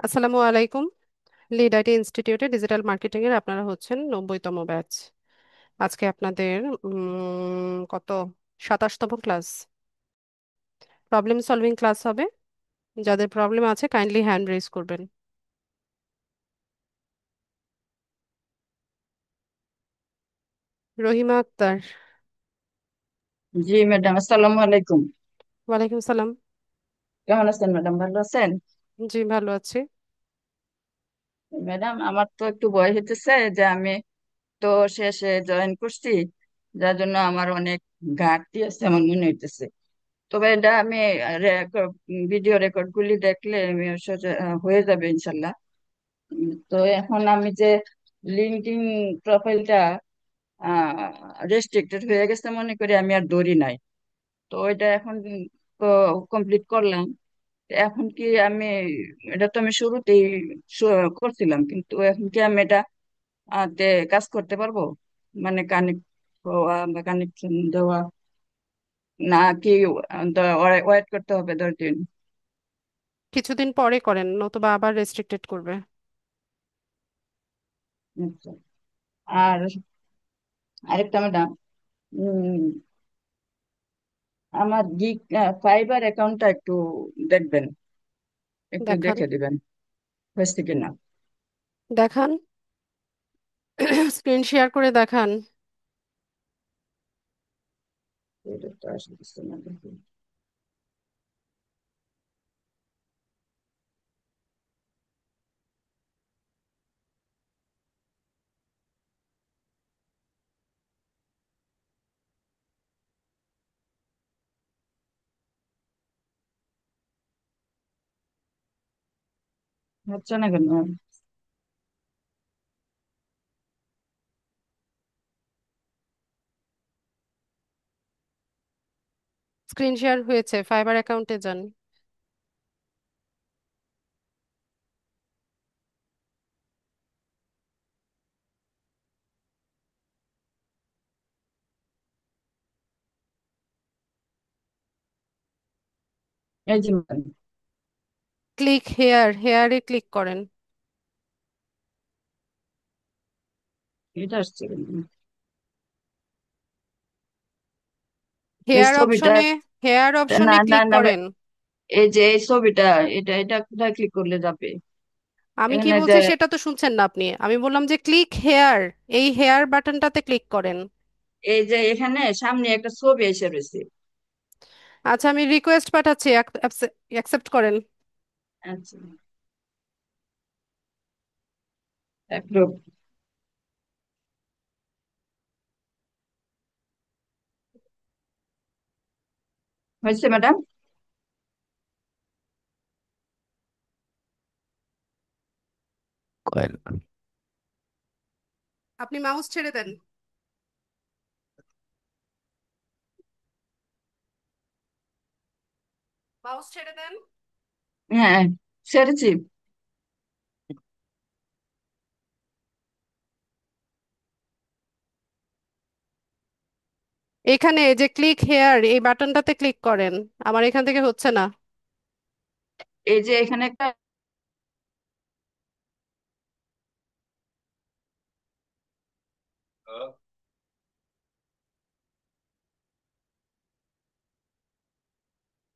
আসসালামু আলাইকুম। Lead IT ইনস্টিটিউটে ডিজিটাল মার্কেটিং এর আপনারা হচ্ছেন 90তম ব্যাচ। আজকে আপনাদের কত 27তম ক্লাস, প্রবলেম সলভিং ক্লাস হবে। যাদের প্রবলেম আছে কাইন্ডলি হ্যান্ড রেজ করবেন। রহিমা আক্তার। জি ম্যাডাম, আসসালামু আলাইকুম। ওয়ালাইকুম সালাম। কেমন আছেন ম্যাডাম? ভালো আছেন? জি, ভালো আছি। ম্যাডাম, আমার তো একটু ভয় হইতেছে যে আমি তো শেষে জয়েন করছি, যার জন্য আমার অনেক ঘাটতি আছে আমার মনে হইতেছে। তবে এটা আমি ভিডিও রেকর্ড গুলি দেখলে আমি সোজা হয়ে যাবে ইনশাল্লাহ। তো এখন আমি যে লিঙ্কডিন প্রোফাইলটা রেস্ট্রিক্টেড হয়ে গেছে মনে করি, আমি আর দৌড়ি নাই। তো এটা এখন তো কমপ্লিট করলাম। এখন কি আমি, এটা তো আমি শুরুতেই করছিলাম, কিন্তু এখন কি আমি এটা তে কাজ করতে পারবো? মানে কানেক্ট হওয়া বা কানেকশন দেওয়া, না কি ওয়েট করতে হবে 10 দিন? কিছুদিন পরে করেন, নতুবা আবার রেস্ট্রিক্টেড করবে। আচ্ছা। আর আরেকটা ম্যাডাম, আমার গিগ ফাইবার অ্যাকাউন্টটা একটু দেখবেন, একটু দেখান, দেখে দিবেন হয়েছে কিনা। দেখান। স্ক্রিন শেয়ার করে দেখান। এটা তো আসতেছে না, দেখুন। হচ্ছে না কেন? স্ক্রিন শেয়ার হয়েছে, ফাইবার অ্যাকাউন্টে যান। এই যে ম্যাডাম, ক্লিক হেয়ার, হেয়ারে ক্লিক করেন। এটা আসছে কেন? এই হেয়ার ছবিটা, অপশনে, হেয়ার না অপশনে না ক্লিক না, করেন। এই যে এই ছবিটা, এটা কোথায় ক্লিক করলে যাবে? আমি কি এখানে যে, বলছি সেটা তো শুনছেন না আপনি। আমি বললাম যে ক্লিক হেয়ার, এই হেয়ার বাটনটাতে ক্লিক করেন। এই যে এখানে সামনে একটা ছবি এসে রয়েছে। আচ্ছা, আমি রিকোয়েস্ট পাঠাচ্ছি, অ্যাকসেপ্ট করেন। আচ্ছা, একটু হয়েছে ম্যাডাম? কয়েন। আপনি মাউস ছেড়ে দেন, মাউস ছেড়ে দেন। হ্যাঁ, সেরেছি। এখানে এই যে ক্লিক হেয়ার, এই বাটনটাতে ক্লিক করেন। আমার এখান থেকে হচ্ছে না। এই যে এখানে একটা,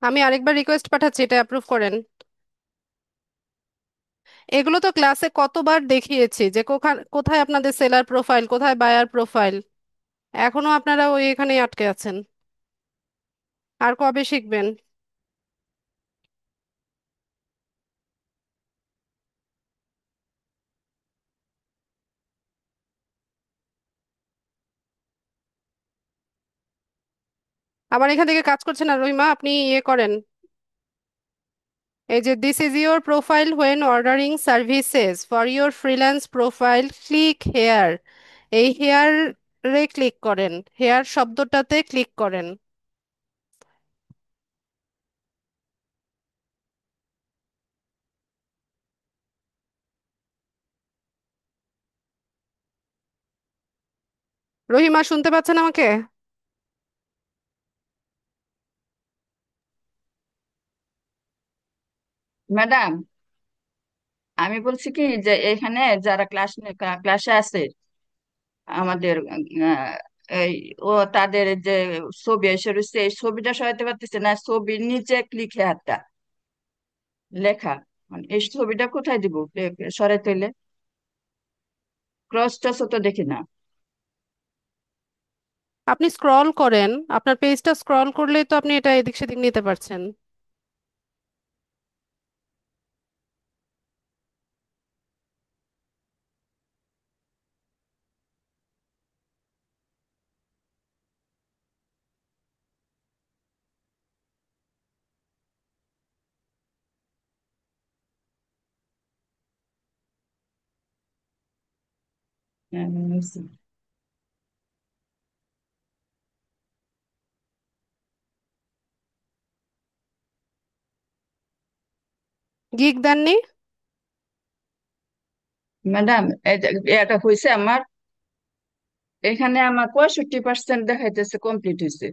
আমি আরেকবার রিকোয়েস্ট পাঠাচ্ছি, এটা অ্যাপ্রুভ করেন। এগুলো তো ক্লাসে কতবার দেখিয়েছি যে কোথায় আপনাদের সেলার প্রোফাইল, কোথায় বায়ার প্রোফাইল। এখনো আপনারা ওই এখানেই আটকে আছেন। আর কবে শিখবেন? আমার এখান থেকে কাজ করছে না রহিমা, আপনি ইয়ে করেন। এই যে this is your profile when ordering services for your freelance profile, click here, এই হেয়ার রে ক্লিক করেন, হেয়ার শব্দটাতে ক্লিক করেন। রহিমা, শুনতে পাচ্ছেন আমাকে? ম্যাডাম, আমি বলছি কি যে এখানে যারা ক্লাসে আছে আমাদের আহ, এই ও তাদের যে ছবি এসে রয়েছে এই ছবিটা সরাইতে পারতেছে না, ছবির নিচে লিখে হাতটা লেখা, মানে এই ছবিটা কোথায় দিব সরাইতে হইলে? ক্রস টসও তো দেখি না। আপনি স্ক্রল করেন, আপনার পেজটা স্ক্রল করলেই তো আপনি এটা এদিক সেদিক নিতে পারছেন। হয়েছে। গিগ দেননি? ম্যাডাম, এটা হয়েছে আমার, এখানে আমার 65% দেখাইতেছে কমপ্লিট হয়েছে।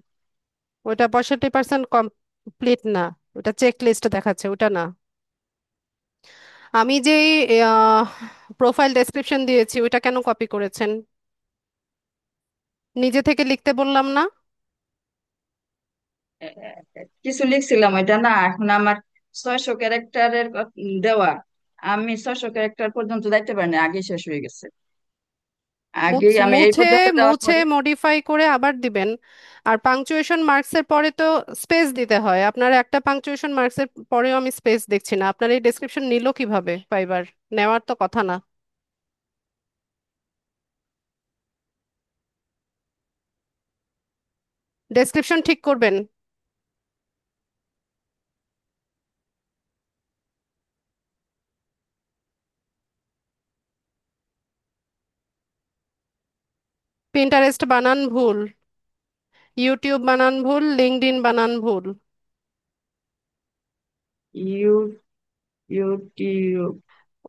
ওটা 65% কমপ্লিট না, ওটা চেক লিস্ট দেখাচ্ছে, ওটা না। আমি যেই প্রোফাইল ডেসক্রিপশন দিয়েছি ওইটা কেন কপি করেছেন? নিজে থেকে লিখতে বললাম না? কিছু লিখছিলাম ওইটা না, এখন আমার 600 ক্যারেক্টারের দেওয়া, আমি 600 ক্যারেক্টার পর্যন্ত যাইতে পারিনি, আগে শেষ হয়ে গেছে। আগে আমি এই মুছে পর্যন্ত যাওয়ার মুছে পরে। মডিফাই করে আবার দিবেন। আর পাংচুয়েশন মার্কসের পরে তো স্পেস দিতে হয়, আপনার একটা পাংচুয়েশন মার্কসের পরেও আমি স্পেস দেখছি না। আপনার এই ডেসক্রিপশন নিল কিভাবে ফাইবার? নেওয়ার তো কথা না। ডেসক্রিপশন ঠিক করবেন। পিন্টারেস্ট বানান ভুল, ইউটিউব বানান ভুল, লিঙ্কডইন বানান ভুল। U YouTube.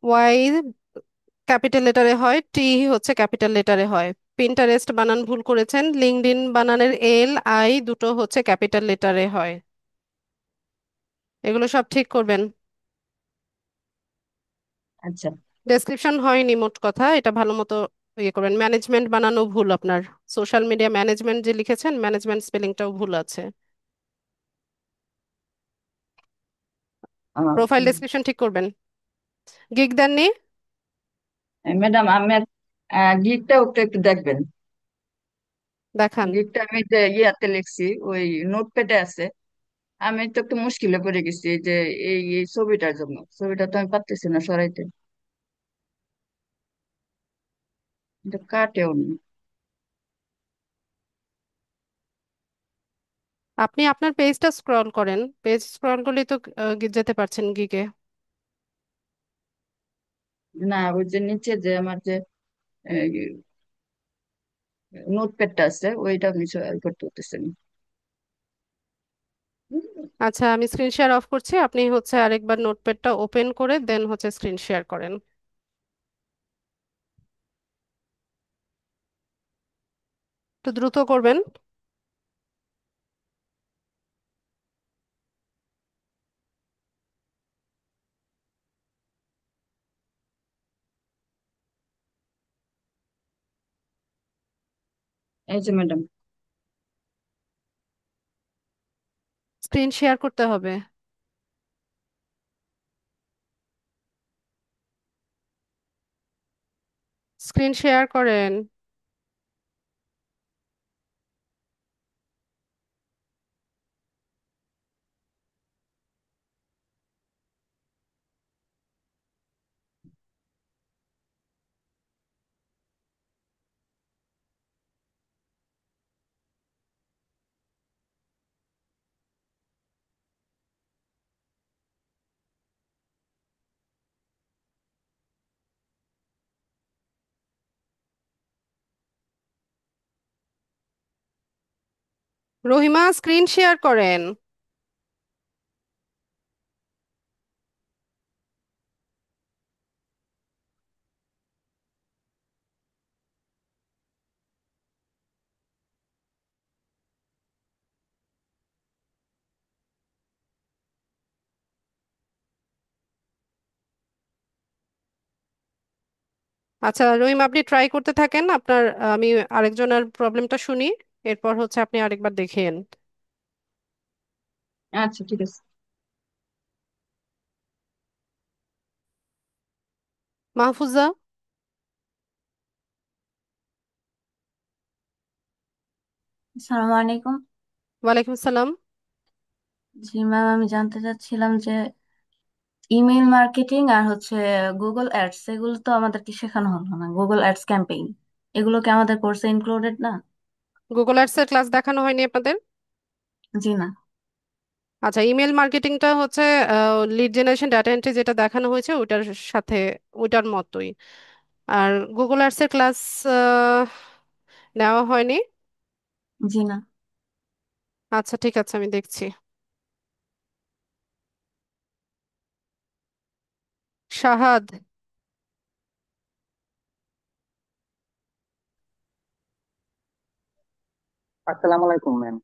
ওয়াই ক্যাপিটাল লেটারে হয়, টি হচ্ছে ক্যাপিটাল লেটারে হয়। পিন্টারেস্ট বানান ভুল করেছেন, লিঙ্কডইন বানানের এল আই দুটো হচ্ছে ক্যাপিটাল লেটারে হয়। এগুলো সব ঠিক করবেন। আচ্ছা। ডেসক্রিপশন হয়নি মোট কথা, এটা ভালো মতো ইয়ে করবেন। ম্যানেজমেন্ট বানানো ভুল আপনার, সোশ্যাল মিডিয়া ম্যানেজমেন্ট যে লিখেছেন ম্যানেজমেন্ট স্পেলিংটাও ভুল আছে। প্রোফাইল ডেসক্রিপশন ঠিক করবেন। গিগ দেননি? ম্যাডাম, আমার গিকটা একটু একটু দেখবেন। দেখান। গিকটা আমি যে ইয়াতে লিখছি, ওই নোটপ্যাডে আছে। আমি তো একটু মুশকিলে পড়ে গেছি যে এই ছবিটার জন্য, ছবিটা তো আমি পারতেছি না সরাইতে, কিন্তু কাটেও না। আপনি আপনার পেজটা স্ক্রল করেন, পেজ স্ক্রল করলেই তো যেতে পারছেন গিগে। না, ওই যে নিচে যে আমার যে নোটপ্যাডটা আছে ওইটা আমি করতে পারতেছি না। আচ্ছা, আমি স্ক্রিন শেয়ার অফ করছি, আপনি হচ্ছে আরেকবার নোটপ্যাডটা ওপেন করে দেন হচ্ছে স্ক্রিন শেয়ার করেন। একটু দ্রুত করবেন। এই যে ম্যাডাম। স্ক্রিন শেয়ার করতে হবে। স্ক্রিন শেয়ার করেন। রহিমা, স্ক্রিন শেয়ার করেন। আচ্ছা রহিম, আপনি ট্রাই করতে থাকেন আপনার। আমি আরেকজনের প্রবলেমটা শুনি, এরপর হচ্ছে আপনি আরেকবার দেখেন। আচ্ছা, ঠিক আছে। মাহফুজা। আসসালামু আলাইকুম। ওয়ালাইকুম আসসালাম। জি ম্যাম, আমি জানতে চাচ্ছিলাম যে ইমেল মার্কেটিং আর হচ্ছে গুগল অ্যাডস, এগুলো তো আমাদেরকে শেখানো হলো না। গুগল অ্যাডস ক্যাম্পেইন, এগুলো কি আমাদের কোর্সে ইনক্লুডেড না? গুগল আর্টস এর ক্লাস দেখানো হয়নি আপনাদের? জি না। আচ্ছা, ইমেল মার্কেটিংটা হচ্ছে লিড জেনারেশন ডাটা এন্ট্রি যেটা দেখানো হয়েছে ওইটার সাথে, ওইটার মতোই। আর গুগল আর্টস এর ক্লাস নেওয়া হয়নি? জি না। আচ্ছা ঠিক আছে, আমি দেখছি। শাহাদ। আসসালামু আলাইকুম ম্যাম।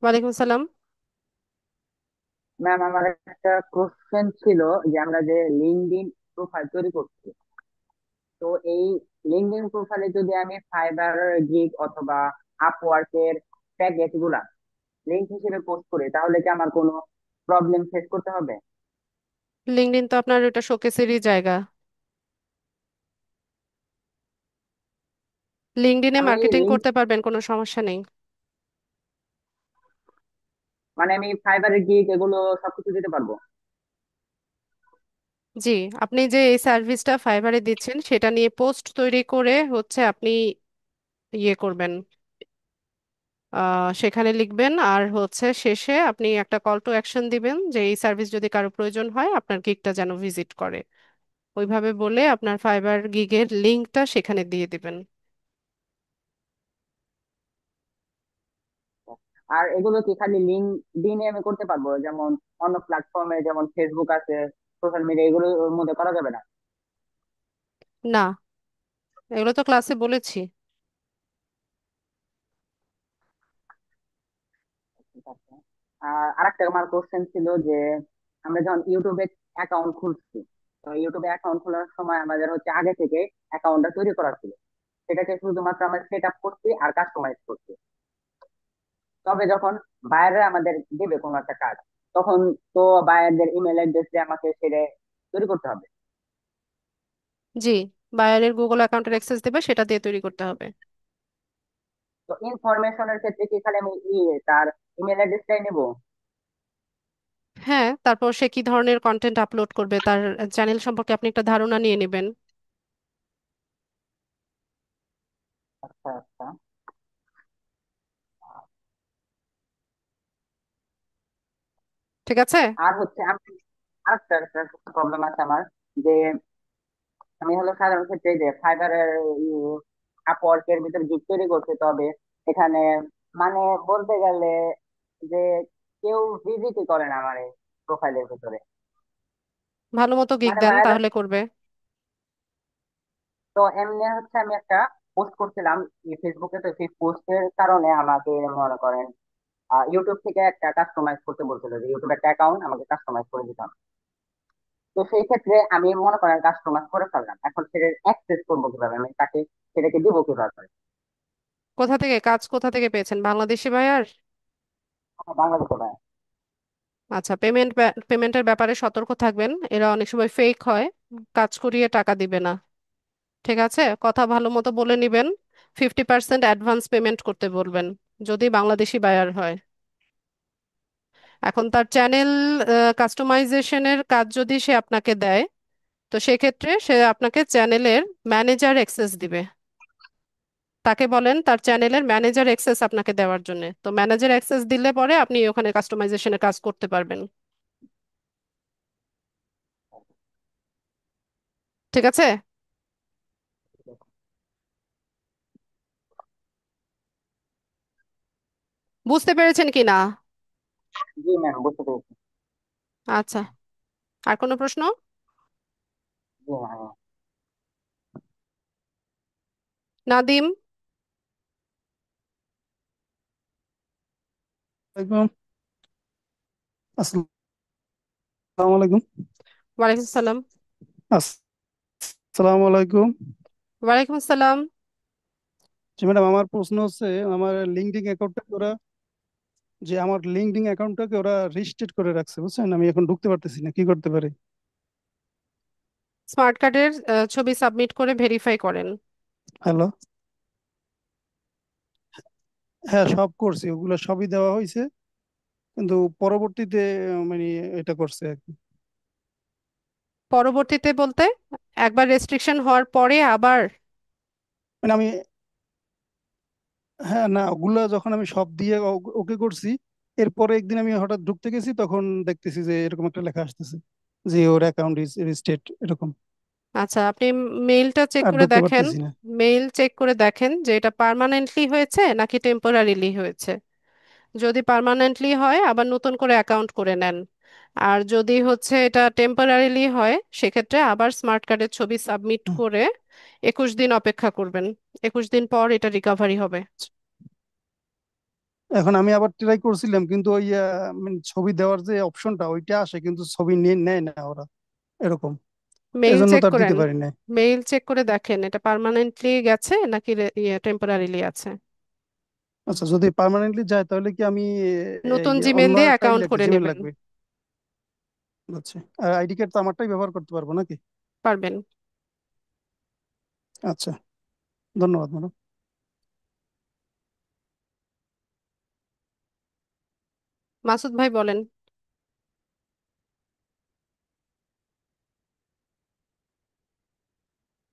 ওয়ালাইকুম সালাম। ম্যাম, আমার একটা কোশ্চেন ছিল যে আমরা যে লিঙ্কডইন প্রোফাইল তৈরি করছি, তো এই লিঙ্কডইন প্রোফাইলে যদি আমি ফাইবার গিগ অথবা আপওয়ার্কের প্যাকেজ গুলা লিঙ্ক হিসেবে পোস্ট করি, তাহলে কি আমার কোনো প্রবলেম ফেস করতে হবে? লিঙ্কডইন তো আপনার ওটা শোকেসেরই জায়গা। লিঙ্কডইনে আমি মার্কেটিং লিঙ্ক করতে পারবেন, কোনো সমস্যা নেই। মানে আমি ফাইবারের গিগ এগুলো সবকিছু দিতে পারবো? জি, আপনি যে এই সার্ভিসটা ফাইবারে দিচ্ছেন সেটা নিয়ে পোস্ট তৈরি করে হচ্ছে আপনি ইয়ে করবেন, সেখানে লিখবেন, আর হচ্ছে শেষে আপনি একটা কল টু অ্যাকশন দিবেন যে এই সার্ভিস যদি কারো প্রয়োজন হয় আপনার গিগটা যেন ভিজিট করে। ওইভাবে বলে আপনার ফাইবার গিগের লিঙ্কটা সেখানে দিয়ে দিবেন। আর এগুলো কি খালি লিঙ্কডইনে আমি করতে পারবো, যেমন অন্য প্ল্যাটফর্মে যেমন ফেসবুক আছে, সোশ্যাল মিডিয়া, এগুলোর মধ্যে করা যাবে না? না, এগুলো তো ক্লাসে বলেছি। ঠিক আছে। আর আরেকটা আমার কোশ্চেন ছিল যে আমরা যখন ইউটিউবে অ্যাকাউন্ট খুলছি, তো ইউটিউবে অ্যাকাউন্ট খোলার সময় আমাদের হচ্ছে আগে থেকে অ্যাকাউন্টটা তৈরি করা ছিল, সেটাকে শুধুমাত্র আমরা সেট আপ করছি আর কাস্টমাইজ করছি। তবে যখন বাইরে আমাদের দেবে কোনো একটা কাজ, তখন তো বায়ারদের ইমেল অ্যাড্রেস দিয়ে আমাকে সেটা তৈরি করতে হবে। জি, বায়ারের গুগল অ্যাকাউন্টের অ্যাক্সেস দেবে, সেটা দিয়ে তৈরি করতে হবে। তো ইনফরমেশনের ক্ষেত্রে কি খালি আমি তার ইমেল অ্যাড্রেসটাই নেবো? হ্যাঁ, তারপর সে কি ধরনের কন্টেন্ট আপলোড করবে তার চ্যানেল সম্পর্কে আপনি একটা ধারণা নিয়ে নেবেন। আচ্ছা আচ্ছা। ঠিক আছে। আর হচ্ছে আমি আরেকটা একটা প্রবলেম আছে আমার, যে আমি হলো সাধারণ ক্ষেত্রে যে ফাইবারের আপওয়ার্কের ভিতরে গিগ তৈরি করতে, তবে এখানে মানে বলতে গেলে যে কেউ ভিজিটই করে না আমার এই প্রোফাইলের ভিতরে। ভালো মতো গিগ মানে দেন ভাইরা, তাহলে করবে। তো এমনি হচ্ছে আমি একটা পোস্ট করছিলাম ফেসবুকে, তো সেই পোস্টের কারণে আমাকে মনে করেন ইউটিউব থেকে একটা কাস্টমাইজ করতে বলছিল, যে ইউটিউব একটা অ্যাকাউন্ট আমাকে কাস্টমাইজ করে দিতাম। তো সেই ক্ষেত্রে আমি মনে করেন কাস্টমাইজ করে ফেললাম, এখন সেটা অ্যাক্সেস করবো কিভাবে, আমি তাকে সেটাকে দিব কিভাবে? কোথা থেকে কাজ, কোথা থেকে পেয়েছেন? বাংলাদেশি বায়ার? বাংলাদেশে ভাই। আচ্ছা, পেমেন্টের ব্যাপারে সতর্ক থাকবেন, এরা অনেক সময় ফেক হয়, কাজ করিয়ে টাকা দিবে না। ঠিক আছে, কথা ভালো মতো বলে নিবেন। 50% অ্যাডভান্স পেমেন্ট করতে বলবেন যদি বাংলাদেশি বায়ার হয়। এখন তার চ্যানেল কাস্টমাইজেশনের কাজ যদি সে আপনাকে দেয়, তো সেক্ষেত্রে সে আপনাকে চ্যানেলের ম্যানেজার অ্যাক্সেস দিবে। তাকে বলেন তার চ্যানেলের ম্যানেজার অ্যাক্সেস আপনাকে দেওয়ার জন্য, তো ম্যানেজার অ্যাক্সেস দিলে পরে আপনি ওখানে কাস্টমাইজেশনের কাজ করতে পারবেন। ঠিক আছে। বুঝতে পেরেছেন কি না? জি ম্যাম, বুঝতে পেরেছি। আচ্ছা, আর কোনো প্রশ্ন? জি ম্যাম। নাদিম। ওয়ালাইকুম আসসালামু আলাইকুম। ওয়ালাইকুম সালাম। আসসালামু আলাইকুম। ওয়ালাইকুম আসসালাম। জি ম্যাডাম, আমার প্রশ্ন হচ্ছে, আমার লিঙ্কডইন অ্যাকাউন্টটাকে ওরা আমার লিঙ্কডইন অ্যাকাউন্টটাকে ওরা রিস্ট্রিক্ট করে রাখছে, বুঝছেন? আমি এখন ঢুকতে পারতেছি না, কি করতে পারি? স্মার্ট কার্ডের ছবি সাবমিট করে ভেরিফাই করেন। হ্যালো। হ্যাঁ, সব করছি, ওগুলো সবই দেওয়া হয়েছে, কিন্তু পরবর্তীতে মানে এটা করছে আর কি। পরবর্তীতে বলতে একবার রেস্ট্রিকশন হওয়ার পরে আবার? মানে আমি, হ্যাঁ না, ওগুলা যখন আমি সব দিয়ে ওকে করছি, এরপরে একদিন আমি হঠাৎ ঢুকতে গেছি, তখন দেখতেছি যে এরকম একটা লেখা আসতেছে যে ওর অ্যাকাউন্ট ইজ রিস্ট্রিক্ট এরকম। আচ্ছা, আপনি মেইলটা চেক আর করে ঢুকতে দেখেন। পারতেছি না। মেইল চেক করে দেখেন যে এটা পার্মানেন্টলি হয়েছে নাকি টেম্পোরারিলি হয়েছে। যদি পার্মানেন্টলি হয় আবার নতুন করে অ্যাকাউন্ট করে নেন। আর যদি হচ্ছে এটা টেম্পোরারিলি হয়, সেক্ষেত্রে আবার স্মার্ট কার্ডের ছবি সাবমিট হুম। করে 21 দিন অপেক্ষা করবেন। 21 দিন পর এটা রিকভারি হবে। এখন আমি আবার ট্রাই করছিলাম, কিন্তু ওই মানে ছবি দেওয়ার যে অপশনটা ওইটা আসে, কিন্তু ছবি নিয়ে নেয় না ওরা, এরকম। মেইল এজন্য চেক তার দিতে করেন। পারি না। মেইল চেক করে দেখেন এটা পার্মানেন্টলি গেছে নাকি টেম্পোরারিলি আছে। আচ্ছা, যদি পার্মানেন্টলি যায় তাহলে কি আমি নতুন অন্য জিমেল দিয়ে একটা অ্যাকাউন্ট লাগবে, করে জিমেল নেবেন। লাগবে? আচ্ছা। আর আইডি কার্ড তো আমারটাই ব্যবহার করতে পারবো নাকি? পারবেন। আচ্ছা, ধন্যবাদ ম্যাডাম। মাসুদ ভাই বলেন।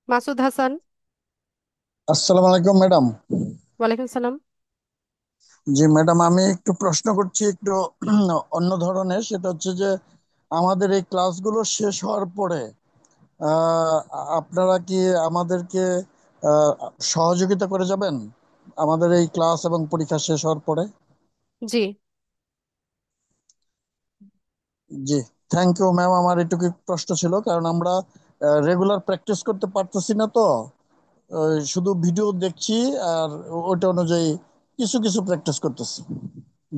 মাসুদ হাসান। আসসালামু আলাইকুম ম্যাডাম। ওয়ালাইকুম সালাম। জি ম্যাডাম, আমি একটু প্রশ্ন করছি, একটু অন্য ধরনের। সেটা হচ্ছে যে আমাদের এই ক্লাসগুলো শেষ হওয়ার পরে আহ, আপনারা কি আমাদেরকে আহ, সহযোগিতা করে যাবেন আমাদের এই ক্লাস এবং পরীক্ষা শেষ হওয়ার পরে? জি। জি, থ্যাংক ইউ ম্যাম। আমার এটুকু প্রশ্ন ছিল, কারণ আমরা রেগুলার প্র্যাকটিস করতে পারতেছি না তো। শুধু ভিডিও দেখছি আর ওটা অনুযায়ী কিছু কিছু প্র্যাকটিস করতেছি।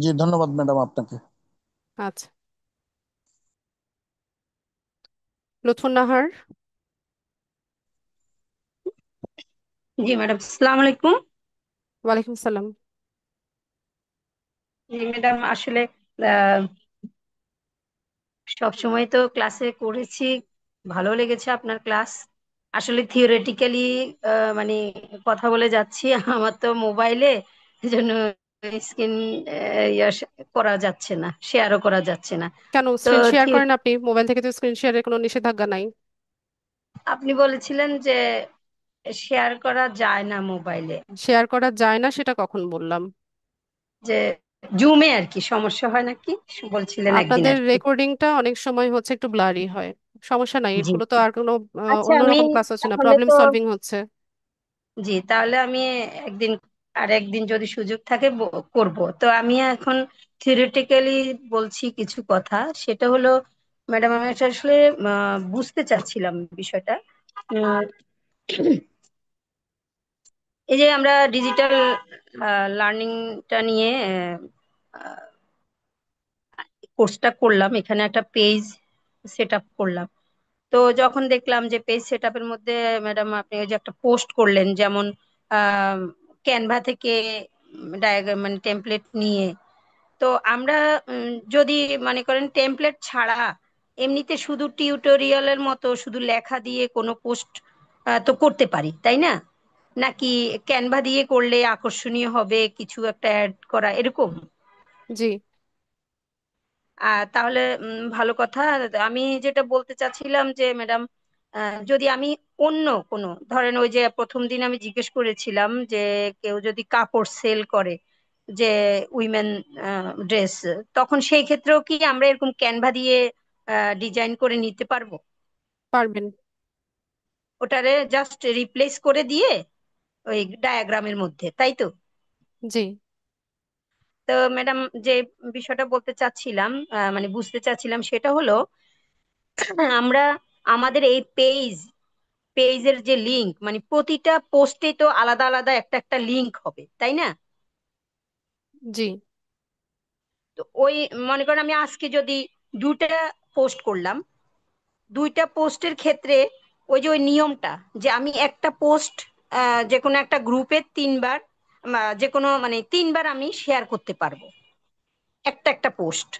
জি, ধন্যবাদ ম্যাডাম আপনাকে। আচ্ছা। লুৎফুন্নাহার। জি ম্যাডাম, আসসালামু আলাইকুম। ওয়ালাইকুম সালাম। জি ম্যাডাম, আসলে সব সময় তো ক্লাসে করেছি, ভালো লেগেছে আপনার ক্লাস। আসলে থিওরেটিক্যালি মানে কথা বলে যাচ্ছি, আমার তো মোবাইলে, এজন্য স্ক্রিন করা যাচ্ছে না, শেয়ারও করা যাচ্ছে না। কেন তো স্ক্রিন শেয়ার করেন আপনি? মোবাইল থেকে তো স্ক্রিন শেয়ারের কোনো নিষেধাজ্ঞা নাই। আপনি বলেছিলেন যে শেয়ার করা যায় না মোবাইলে, শেয়ার করা যায় না সেটা কখন বললাম? যে জুমে আর কি সমস্যা হয় নাকি বলছিলেন একদিন আপনাদের আর কি। রেকর্ডিংটা অনেক সময় হচ্ছে একটু ব্লারি হয়। সমস্যা নাই, জি, এগুলো তো আর কোনো আচ্ছা আমি অন্যরকম ক্লাস হচ্ছে না, তাহলে প্রবলেম তো, সলভিং হচ্ছে। জি তাহলে আমি একদিন, আর একদিন যদি সুযোগ থাকে করব। তো আমি এখন থিওরিটিক্যালি বলছি কিছু কথা। সেটা হলো ম্যাডাম, আমি এটা আসলে বুঝতে চাচ্ছিলাম বিষয়টা। উম, এই যে আমরা ডিজিটাল লার্নিংটা নিয়ে কোর্সটা করলাম, এখানে একটা পেজ সেট আপ করলাম। তো যখন দেখলাম যে পেজ সেট আপের মধ্যে ম্যাডাম আপনি ওই যে একটা পোস্ট করলেন, যেমন ক্যানভা থেকে ডায়াগ্রাম মানে টেমপ্লেট নিয়ে। তো আমরা যদি মনে করেন টেমপ্লেট ছাড়া এমনিতে শুধু টিউটোরিয়ালের মতো শুধু লেখা দিয়ে কোনো পোস্ট তো করতে পারি, তাই না? নাকি ক্যানভা দিয়ে করলে আকর্ষণীয় হবে কিছু একটা অ্যাড করা এরকম? জি। তাহলে ভালো কথা। আমি যেটা বলতে চাচ্ছিলাম যে ম্যাডাম, যদি আমি অন্য কোনো, ধরেন ওই যে প্রথম দিন আমি জিজ্ঞেস করেছিলাম যে কেউ যদি কাপড় সেল করে, যে উইমেন ড্রেস, তখন সেই ক্ষেত্রেও কি আমরা এরকম ক্যানভা দিয়ে ডিজাইন করে নিতে পারবো? পারবেন। ওটারে জাস্ট রিপ্লেস করে দিয়ে ওই ডায়াগ্রামের মধ্যে, তাই তো? জি। তো ম্যাডাম, যে বিষয়টা বলতে চাচ্ছিলাম, মানে বুঝতে চাচ্ছিলাম, সেটা হলো আমরা আমাদের এই পেজের যে লিংক, মানে প্রতিটা পোস্টে তো আলাদা আলাদা একটা একটা লিংক হবে, তাই না? জি। তো ওই মনে করেন আমি আজকে যদি দুইটা পোস্ট করলাম, দুইটা পোস্টের ক্ষেত্রে ওই নিয়মটা যে আমি একটা পোস্ট যে কোনো একটা গ্রুপে তিনবার, যে কোনো মানে তিনবার আমি শেয়ার করতে পারবো একটা একটা পোস্ট।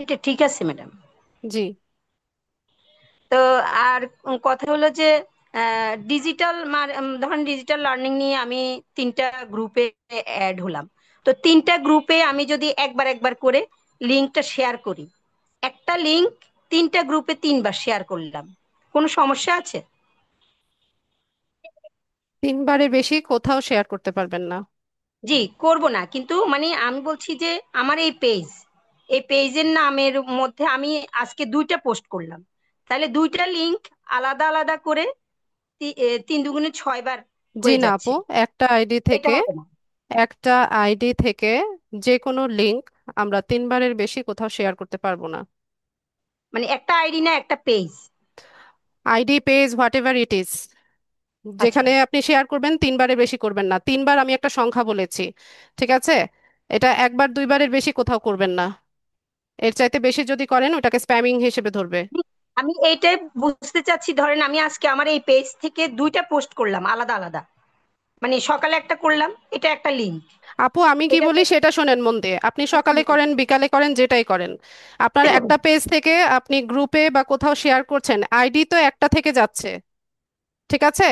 এটা ঠিক আছে ম্যাডাম? জি। তো আর কথা হলো যে ডিজিটাল, ধরেন ডিজিটাল লার্নিং নিয়ে আমি তিনটা গ্রুপে অ্যাড হলাম। তো তিনটা গ্রুপে আমি যদি একবার একবার করে লিঙ্কটা শেয়ার করি, একটা লিঙ্ক তিনটা গ্রুপে তিনবার শেয়ার করলাম, কোনো সমস্যা আছে? তিনবারের বেশি কোথাও শেয়ার করতে পারবেন না। জি, করব না, কিন্তু মানে আমি বলছি যে আমার এই পেজের নামের মধ্যে আমি আজকে দুইটা পোস্ট করলাম, তাহলে দুইটা লিংক আলাদা আলাদা করে তিন দুগুণে 6 বার জি হয়ে না আপু, যাচ্ছে। একটা আইডি এটা থেকে হবে না? একটা আইডি থেকে যে কোনো লিংক আমরা তিনবারের বেশি কোথাও শেয়ার করতে পারবো না। মানে একটা আইডি না, একটা page? ID, page, what ever it is, আচ্ছা, যেখানে আপনি শেয়ার করবেন তিনবারের বেশি করবেন না। তিনবার আমি একটা সংখ্যা বলেছি, ঠিক আছে? এটা একবার দুইবারের বেশি কোথাও করবেন না। এর চাইতে বেশি যদি করেন ওটাকে স্প্যামিং হিসেবে ধরবে। আমি এইটাই বুঝতে চাচ্ছি, ধরেন আমি আজকে আমার এই পেজ থেকে দুইটা পোস্ট করলাম আলাদা আলাদা, মানে সকালে একটা করলাম, এটা একটা লিঙ্ক। আপু আমি কি এটা বলি সেটা শোনেন মন দিয়ে। আপনি আচ্ছা সকালে করেন, বিকালে করেন, যেটাই করেন, আপনার একটা পেজ থেকে আপনি গ্রুপে বা কোথাও শেয়ার করছেন, আইডি তো একটা থেকে যাচ্ছে, ঠিক আছে?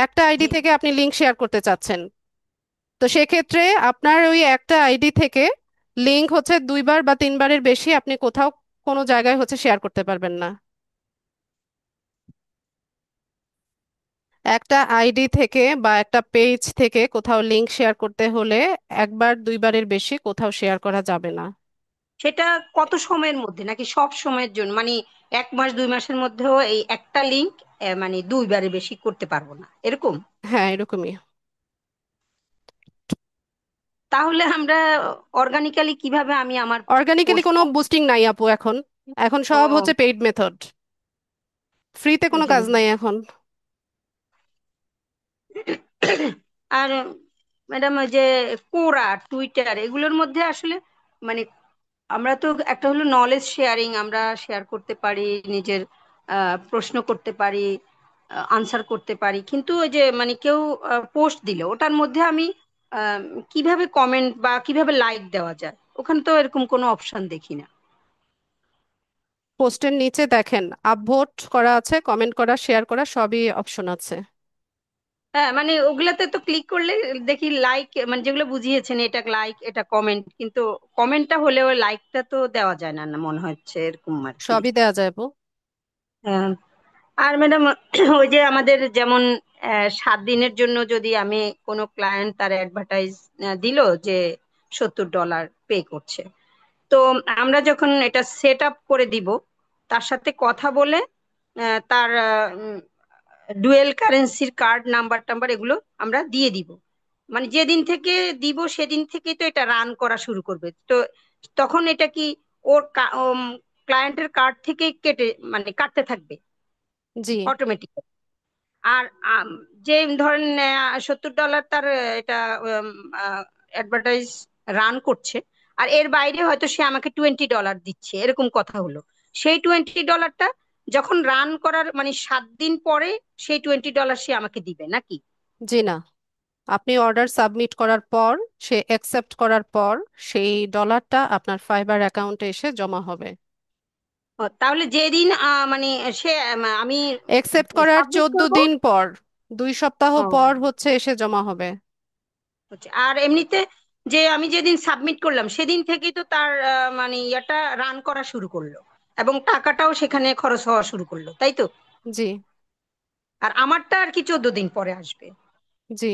একটা আইডি জি, থেকে আপনি লিংক শেয়ার করতে চাচ্ছেন, তো সেক্ষেত্রে আপনার ওই একটা আইডি থেকে লিংক হচ্ছে দুইবার বা তিনবারের বেশি আপনি কোথাও কোনো জায়গায় হচ্ছে শেয়ার করতে পারবেন না। একটা আইডি থেকে বা একটা পেজ থেকে কোথাও লিংক শেয়ার করতে হলে একবার দুইবারের বেশি কোথাও শেয়ার করা যাবে না। সেটা কত সময়ের মধ্যে, নাকি সব সময়ের জন্য, মানে 1 মাস 2 মাসের মধ্যেও এই একটা লিঙ্ক মানে দুইবারে বেশি করতে পারবো না, এরকম? হ্যাঁ, এরকমই। তাহলে আমরা অর্গানিক্যালি কিভাবে আমি আমার অর্গানিক্যালি কোনো পোস্টটা? বুস্টিং নাই আপু এখন। এখন সব হচ্ছে ও, পেইড মেথড, ফ্রিতে কোনো কাজ বুঝলাম। নাই এখন। আর ম্যাডাম, ওই যে কোরা, টুইটার, এগুলোর মধ্যে আসলে মানে আমরা তো একটা হলো নলেজ শেয়ারিং, আমরা শেয়ার করতে পারি, নিজের প্রশ্ন করতে পারি, আনসার করতে পারি, কিন্তু ওই যে মানে কেউ পোস্ট দিলে ওটার মধ্যে আমি আহ, কিভাবে কমেন্ট বা কিভাবে লাইক দেওয়া যায়, ওখানে তো এরকম কোনো অপশন দেখি না। পোস্টের নিচে দেখেন আপভোট করা আছে, কমেন্ট করা, শেয়ার করা, সবই অপশন আছে। হ্যাঁ, মানে ওগুলাতে তো ক্লিক করলে দেখি লাইক, মানে যেগুলো বুঝিয়েছেন এটা লাইক এটা কমেন্ট, কিন্তু কমেন্টটা হলেও লাইকটা তো দেওয়া যায় না, না মনে হচ্ছে এরকম আর কি। সবই দেওয়া যায় আপু। হ্যাঁ। আর ম্যাডাম, ওই যে আমাদের যেমন 7 দিনের জন্য যদি আমি কোনো ক্লায়েন্ট তার অ্যাডভার্টাইজ দিল যে $70 পে করছে, তো আমরা যখন এটা সেট আপ করে দিব, তার সাথে কথা বলে তার ডুয়েল কারেন্সির কার্ড নাম্বার টাম্বার এগুলো আমরা দিয়ে দিব, মানে যেদিন থেকে দিব সেদিন থেকে তো এটা রান করা শুরু করবে, তো তখন এটা কি ওর ক্লায়েন্টের কার্ড থেকে কেটে মানে কাটতে থাকবে জি। অটোমেটিক? আর যে ধরেন $70 তার এটা অ্যাডভার্টাইজ রান করছে, আর এর বাইরে হয়তো সে আমাকে $20 দিচ্ছে, এরকম কথা হলো, সেই $20টা যখন রান করার মানে 7 দিন পরে সেই $20 সে আমাকে দিবে নাকি? জি না, আপনি অর্ডার সাবমিট করার পর, সে অ্যাকসেপ্ট করার পর সেই ডলারটা আপনার ফাইবার অ্যাকাউন্টে এসে জমা হবে। তাহলে যেদিন মানে সে আমি অ্যাকসেপ্ট করার সাবমিট 14 দিন করব। পর, 2 সপ্তাহ ও, পর হচ্ছে এসে জমা হবে। হচ্ছে। আর এমনিতে যে আমি যেদিন সাবমিট করলাম সেদিন থেকেই তো তার মানে ইয়াটা রান করা শুরু করলো, এবং টাকাটাও সেখানে খরচ হওয়া শুরু করলো, তাই তো? জি। আর আমারটা আর কি 14 দিন পরে আসবে? জি।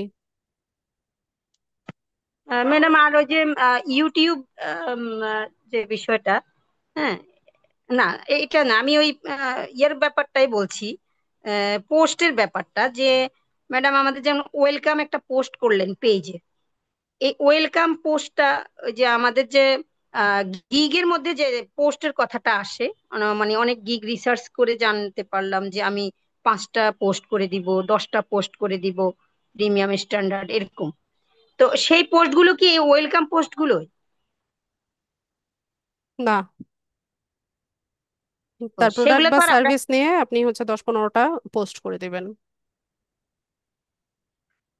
ম্যাডাম, আর ওই যে ইউটিউব যে বিষয়টা, হ্যাঁ, না এটা না, আমি ওই ইয়ের ব্যাপারটাই বলছি, পোস্টের ব্যাপারটা, যে ম্যাডাম আমাদের যেমন ওয়েলকাম একটা পোস্ট করলেন পেজে, এই ওয়েলকাম পোস্টটা ওই যে আমাদের যে গিগের মধ্যে যে পোস্টের কথাটা আসে, মানে অনেক গিগ রিসার্চ করে জানতে পারলাম যে আমি 5টা পোস্ট করে দিব, 10টা পোস্ট করে দিব, প্রিমিয়াম স্ট্যান্ডার্ড এরকম, তো সেই পোস্টগুলো কি ওয়েলকাম পোস্টগুলো? না, তো তার প্রোডাক্ট সেগুলো বা তো আর আমরা সার্ভিস নিয়ে আপনি হচ্ছে 10-15টা পোস্ট করে দিবেন।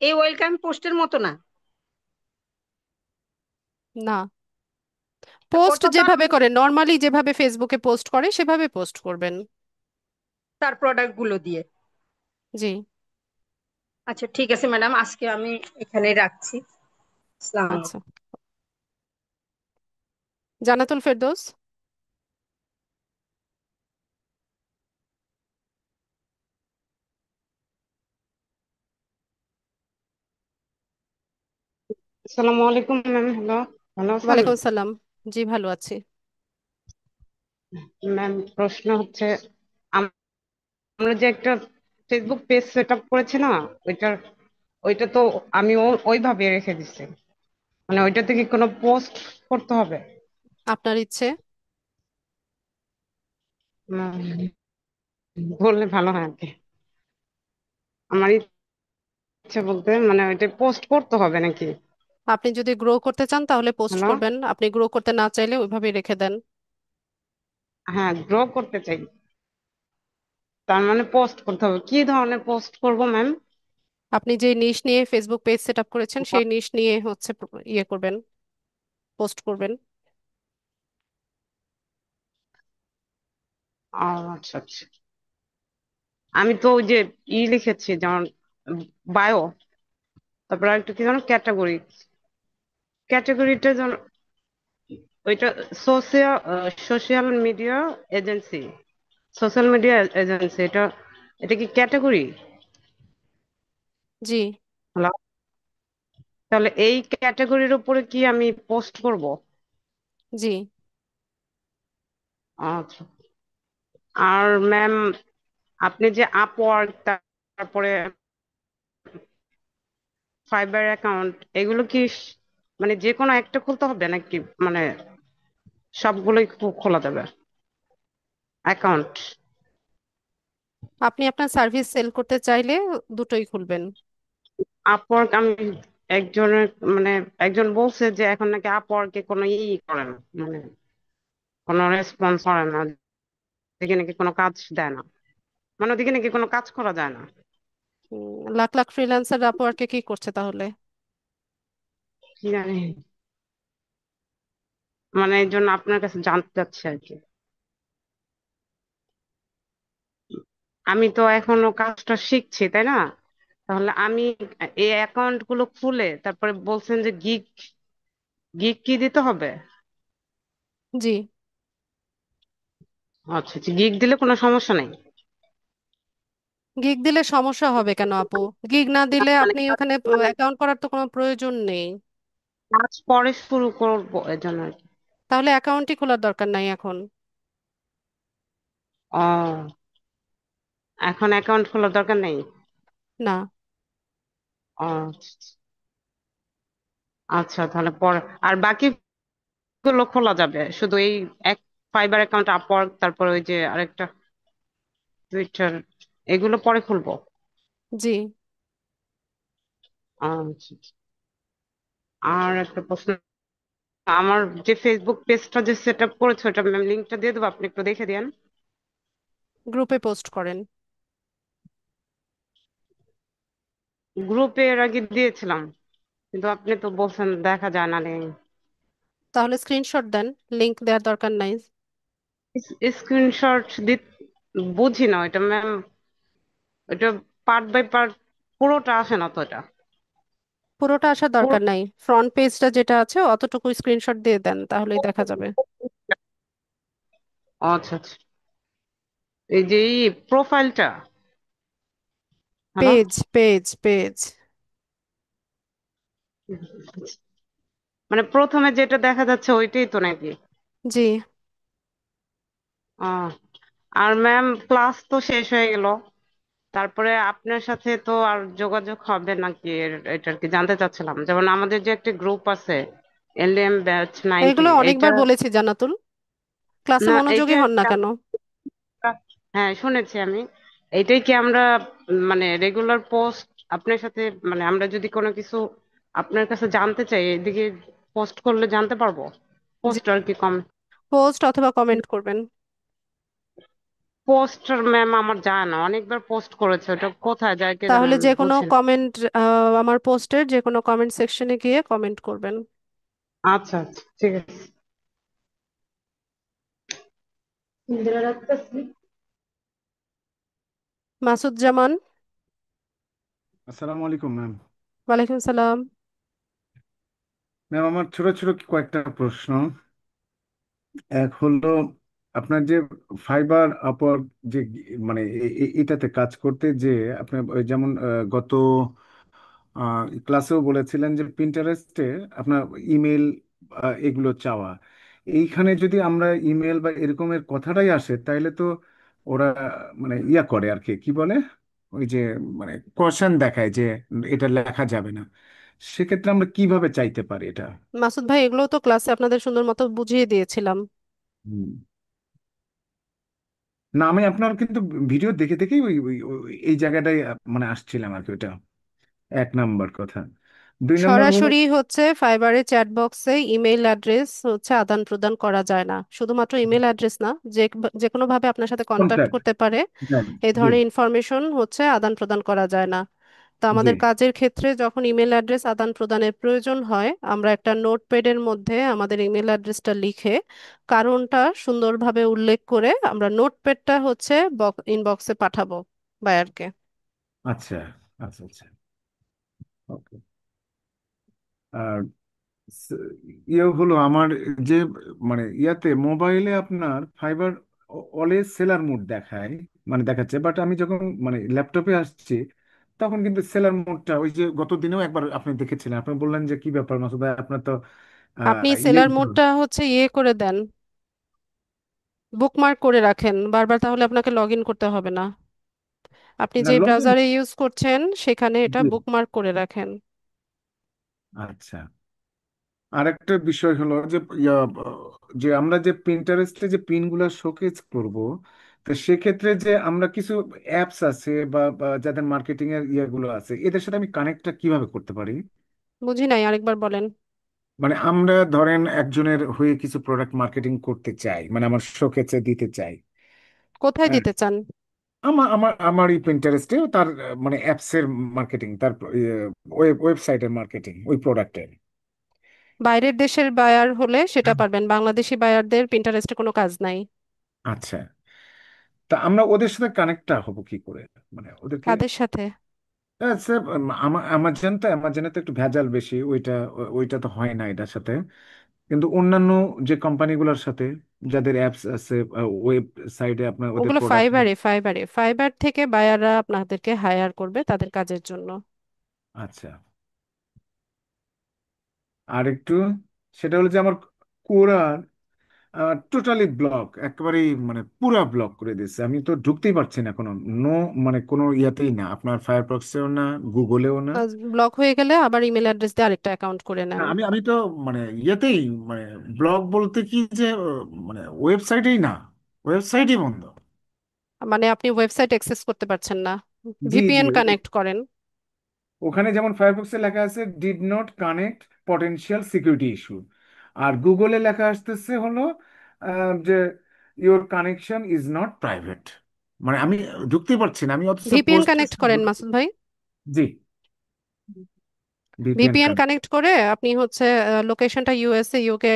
এই ওয়েলকাম পোস্টের মতো না। না, পোস্ট ওটা তো আর যেভাবে করে নর্মালি যেভাবে ফেসবুকে পোস্ট করে সেভাবে পোস্ট করবেন। তার প্রোডাক্ট গুলো দিয়ে। জি। আচ্ছা ঠিক আছে ম্যাডাম, আজকে আমি এখানেই রাখছি। আসসালামু আচ্ছা, আলাইকুম। জান্নাতুল ফেরদৌস। আসসালামু আলাইকুম ম্যাম। হ্যালো, ভালো আছেন? ওয়ালাইকুম আসসালাম। জি, ভালো আছি। ম্যাম, প্রশ্ন হচ্ছে, আমরা যে একটা ফেসবুক পেজ সেট আপ করেছি না, ওইটা তো আমি ওইভাবে রেখে দিচ্ছি। মানে ওইটাতে কি কোনো পোস্ট করতে হবে? আপনার ইচ্ছে। উম, বললে ভালো হয় আর কি। আমার ইচ্ছে বলতে মানে ওইটা পোস্ট করতে হবে নাকি? আপনি যদি গ্রো করতে চান তাহলে পোস্ট হ্যালো। করবেন, আপনি গ্রো করতে না চাইলে ওইভাবেই রেখে দেন। হ্যাঁ, গ্রো করতে চাই, তার মানে পোস্ট করতে হবে। কি ধরনের পোস্ট করব ম্যাম? আপনি যে নিশ নিয়ে ফেসবুক পেজ সেট আপ করেছেন সেই নিশ নিয়ে হচ্ছে ইয়ে করবেন, পোস্ট করবেন। আচ্ছা আচ্ছা। আমি তো ওই যে লিখেছি, যেমন বায়ো, তারপর আরেকটা কি যেন ক্যাটাগরি, ক্যাটাগরিটা যেন ওইটা social social media agency, social media agency, এটা এটা কি ক্যাটাগরি? জি। হ্যালো। তাহলে এই ক্যাটাগরির উপরে কি আমি পোস্ট করব? জি। আচ্ছা। আর ম্যাম, আপনি যে আপওয়ার্ক, তারপরে ফাইবার অ্যাকাউন্ট, এগুলো কি মানে যে কোনো একটা খুলতে হবে নাকি, মানে সবগুলোই খোলা যাবে অ্যাকাউন্ট? আপনি আপনার সার্ভিস সেল করতে চাইলে দুটোই খুলবেন। আপওয়ার্ক আমি একজনের মানে একজন বলছে যে এখন নাকি আপওয়ার্কে কোনো করে না, মানে কোনো রেসপন্স করে না, ওদিকে নাকি কোনো কাজ দেয় না, মানে ওদিকে নাকি কোনো কাজ করা যায় না। লাখ লাখ ফ্রিল্যান্সার আপওয়ার্কে কি করছে তাহলে? কি জানি, মানে এই জন্য আপনার কাছে জানতে চাচ্ছি আর কি। আমি তো এখনো কাজটা শিখছি, তাই না? তাহলে আমি এই অ্যাকাউন্ট গুলো খুলে তারপরে বলছেন যে গিগ, গিগ কি দিতে হবে? জি। আচ্ছা আচ্ছা, গিগ দিলে কোনো সমস্যা নেই? গিগ দিলে সমস্যা হবে কেন আপু? গিগ না দিলে মানে আপনি ওখানে মানে অ্যাকাউন্ট করার তো কোনো প্রয়োজন নেই। কাজ পরে শুরু করবো এর জন্য আর কি। তাহলে অ্যাকাউন্টই খোলার দরকার নাই এখন। ও, এখন অ্যাকাউন্ট খোলার দরকার নেই? না। ও আচ্ছা আচ্ছা, তাহলে পরে আর বাকি গুলো খোলা যাবে, শুধু এই এক ফাইবার অ্যাকাউন্ট, আপওয়ার্ক, তারপর ওই যে আরেকটা টুইটার, এগুলো পরে খুলবো? জি। আচ্ছা আচ্ছা। আর একটা প্রশ্ন, আমার যে ফেসবুক পেজটা যে সেট আপ করেছে ওটা ম্যাম লিঙ্কটা দিয়ে দেবো, আপনি একটু দেখে দিন। গ্রুপে পোস্ট করেন। গ্রুপে এর আগে দিয়েছিলাম, কিন্তু আপনি তো বলছেন দেখা যায় না লিঙ্ক। তাহলে স্ক্রিনশট দেন, লিংক দেওয়ার দরকার নাই। স্ক্রিনশট বুঝি না এটা ম্যাম, ওটা পার্ট বাই পার্ট, পুরোটা আসে না তো এটা। পুরোটা আসার পুরো, দরকার নাই, ফ্রন্ট পেজটা যেটা আছে অতটুকু স্ক্রিনশট দিয়ে দেন তাহলেই দেখা যাবে। আচ্ছা আচ্ছা। এই যে এই প্রোফাইলটা, হ্যালো, পেজ পেজ পেজ। মানে প্রথমে যেটা দেখা যাচ্ছে ওইটাই তো নাকি? জি। আহ, আর ম্যাম, ক্লাস তো শেষ হয়ে গেল, তারপরে আপনার সাথে তো আর যোগাযোগ হবে নাকি এটার কি জানতে চাচ্ছিলাম। যেমন আমাদের যে একটা গ্রুপ আছে, এলএম ব্যাচ 90, এগুলো এইটা অনেকবার বলেছি জান্নাতুল, ক্লাসে না, মনোযোগী এইটা হন না কেন? হ্যাঁ শুনেছি আমি। এইটাই কি আমরা মানে রেগুলার পোস্ট আপনার সাথে, মানে আমরা যদি কোনো কিছু আপনার কাছে জানতে চাই এদিকে পোস্ট করলে জানতে পারবো? জি, পোস্ট আর কি কম। পোস্ট অথবা কমেন্ট করবেন। পোস্টার ম্যাম আমার যায় না, অনেকবার পোস্ট করেছে, ওটা কোথায় যায় কে জানে, তাহলে আমি যে কোনো বুঝি না। কমেন্ট, আমার পোস্টের যে কোনো কমেন্ট সেকশনে গিয়ে কমেন্ট করবেন। আচ্ছা আচ্ছা, ঠিক আছে। ইন্দিরা রাখতেছি। মাসুদ জামান। আসসালামু আলাইকুম ম্যাম। ওয়ালাইকুম সালাম। ম্যাম আমার ছোট ছোট কয়েকটা প্রশ্ন। এক হলো, আপনার যে ফাইবার আপওয়ার্ক যে মানে এটাতে কাজ করতে যে আপনার ওই যেমন গত ক্লাসেও বলেছিলেন যে প্রিন্টারেস্টে আপনার ইমেল এগুলো চাওয়া, এইখানে যদি আমরা ইমেল বা এরকমের কথাটাই আসে তাইলে তো ওরা মানে ইয়া করে আর কি, কি বলে ওই যে মানে কোশ্চেন দেখায় যে এটা লেখা যাবে না। সেক্ষেত্রে আমরা কিভাবে চাইতে পারি এটা? মাসুদ ভাই, এগুলো তো ক্লাসে আপনাদের সুন্দর মতো বুঝিয়ে দিয়েছিলাম। হুম। না আমি আপনার কিন্তু ভিডিও দেখে দেখেই এই জায়গাটাই মানে আসছিলাম আর কি। ওটা এক নাম্বার কথা। দুই নাম্বার হলো, সরাসরি হচ্ছে ফাইবারের চ্যাট বক্সে ইমেইল অ্যাড্রেস হচ্ছে আদান প্রদান করা যায় না। শুধুমাত্র ইমেল অ্যাড্রেস না, যে যে কোনো ভাবে আপনার সাথে কন্ট্যাক্ট কন্ট্যাক্ট। করতে পারে এই জি ধরনের ইনফরমেশন হচ্ছে আদান প্রদান করা যায় না। তো জি। আমাদের কাজের ক্ষেত্রে যখন ইমেল অ্যাড্রেস আদান প্রদানের প্রয়োজন হয়, আমরা একটা নোটপ্যাডের মধ্যে আমাদের ইমেল অ্যাড্রেসটা লিখে কারণটা সুন্দরভাবে উল্লেখ করে আমরা নোটপ্যাডটা হচ্ছে ইনবক্সে পাঠাবো বায়ারকে। আচ্ছা আচ্ছা আচ্ছা। ওকে। আর স- ইয়ে হলো আমার যে মানে ইয়াতে মোবাইলে আপনার ফাইবার অলওয়েজ সেলার মোড দেখায়, মানে দেখাচ্ছে, বাট আমি যখন মানে ল্যাপটপে আসছি তখন কিন্তু সেলার মোডটা ওই যে গত দিনেও একবার আপনি দেখেছিলেন, আপনি বললেন যে কি ব্যাপার মাসুদ ভাই আপনার তো আপনি ইয়ে সেলার মোডটা হচ্ছে ইয়ে করে দেন, বুকমার্ক করে রাখেন বারবার, তাহলে আপনাকে লগ ইন করতে হবে না। আপনি না যে লগ ইন। ব্রাউজারে ইউজ করছেন সেখানে এটা জি। বুকমার্ক করে রাখেন। আচ্ছা। আরেকটা বিষয় হলো যে যে আমরা যে প্রিন্টারেস্টে যে পিনগুলো শোকেজ করব, তো সেক্ষেত্রে যে আমরা কিছু অ্যাপস আছে বা যাদের মার্কেটিং এর ইয়েগুলো আছে এদের সাথে আমি কানেক্টটা কিভাবে করতে পারি? বুঝি নাই, আরেকবার বলেন। মানে আমরা ধরেন একজনের হয়ে কিছু প্রোডাক্ট মার্কেটিং করতে চাই, মানে আমার শোকেজে দিতে চাই। কোথায় হ্যাঁ, দিতে চান? আমার আমার আমার এই প্রিন্টারেস্টে তার মানে অ্যাপসের মার্কেটিং, তার ওয়েবসাইটের মার্কেটিং ওই প্রোডাক্টের। বাইরের দেশের বায়ার হলে সেটা পারবেন, বাংলাদেশি বায়ারদের পিন্টারেস্টে কোনো কাজ নাই। আচ্ছা। তা আমরা ওদের সাথে কানেক্টটা হব কি করে, মানে ওদেরকে? কাদের সাথে? হ্যাঁ, স্যার, আমাজনে তো একটু ভেজাল বেশি, ওইটা তো হয় না এটার সাথে। কিন্তু অন্যান্য যে কোম্পানিগুলোর সাথে যাদের অ্যাপস আছে, ওয়েবসাইটে আপনার ওদের ওগুলো প্রোডাক্ট। ফাইবার থেকে বায়াররা আপনাদেরকে হায়ার করবে তাদের কাজের জন্য। আচ্ছা। আর একটু, সেটা হলো যে আমার কোরআন টোটালি ব্লক, একেবারেই মানে পুরা ব্লক করে দিয়েছে, আমি তো ঢুকতেই পারছি না কোনো, নো মানে কোনো ইয়াতেই না, আপনার ফায়ারফক্সেও না, গুগলেও না। ব্লক হয়ে গেলে আবার ইমেল অ্যাড্রেস দিয়ে আরেকটা অ্যাকাউন্ট করে না, নেন। আমি আমি তো মানে ইয়েতেই মানে ব্লগ বলতে কি যে মানে ওয়েবসাইটেই না, ওয়েবসাইটই বন্ধ। মানে আপনি ওয়েবসাইট অ্যাক্সেস করতে পারছেন না? জি জি। ভিপিএন কানেক্ট করেন। ওখানে যেমন ফায়ারফক্সে লেখা আছে did not connect, potential security issue. আর গুগলে লেখা আসতেছে হলো যে your connection is not private. মানে আমি ঢুকতে পারছি না, আমি অথচ ভিপিএন পোস্ট। কানেক্ট করেন মাসুদ ভাই। জি। VPN VPN connect. কানেক্ট করে আপনি হচ্ছে লোকেশনটা ইউএসএ ইউকে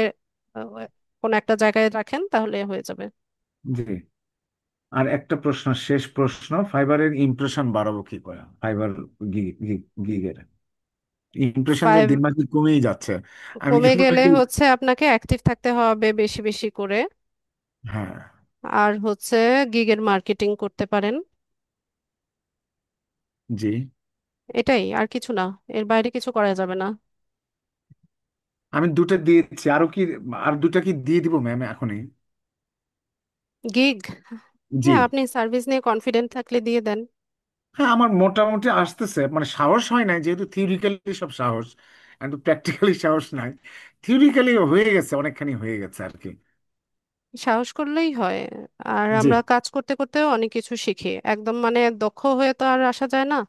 কোনো একটা জায়গায় রাখেন, তাহলে হয়ে যাবে। জি। আর একটা প্রশ্ন, শেষ প্রশ্ন, ফাইবারের ইমপ্রেশন বাড়াবো কি করে? ফাইবার গিগের ইমপ্রেশন যে ফাইভ দিন মাস কমেই যাচ্ছে। আমি কমে এগুলো গেলে কি? হচ্ছে আপনাকে অ্যাক্টিভ থাকতে হবে বেশি বেশি করে। হ্যাঁ। আর হচ্ছে গিগের মার্কেটিং করতে পারেন। জি। এটাই, আর কিছু না। এর বাইরে কিছু করা যাবে না। আমি দুটো দিয়েছি, আরো কি? আর দুটা কি দিয়ে দিব ম্যাম এখনই? গিগ? জি। হ্যাঁ, আপনি সার্ভিস নিয়ে কনফিডেন্ট থাকলে দিয়ে দেন। হ্যাঁ, আমার মোটামুটি আসতেছে, মানে সাহস হয় নাই যেহেতু থিওরিক্যালি সব সাহস, কিন্তু প্র্যাকটিক্যালি সাহস নাই। থিওরিক্যালি হয়ে গেছে, অনেকখানি হয়ে গেছে আর কি। সাহস করলেই হয়। আর জি আমরা কাজ করতে করতেও অনেক কিছু শিখি, একদম মানে দক্ষ হয়ে তো আর আসা যায় না।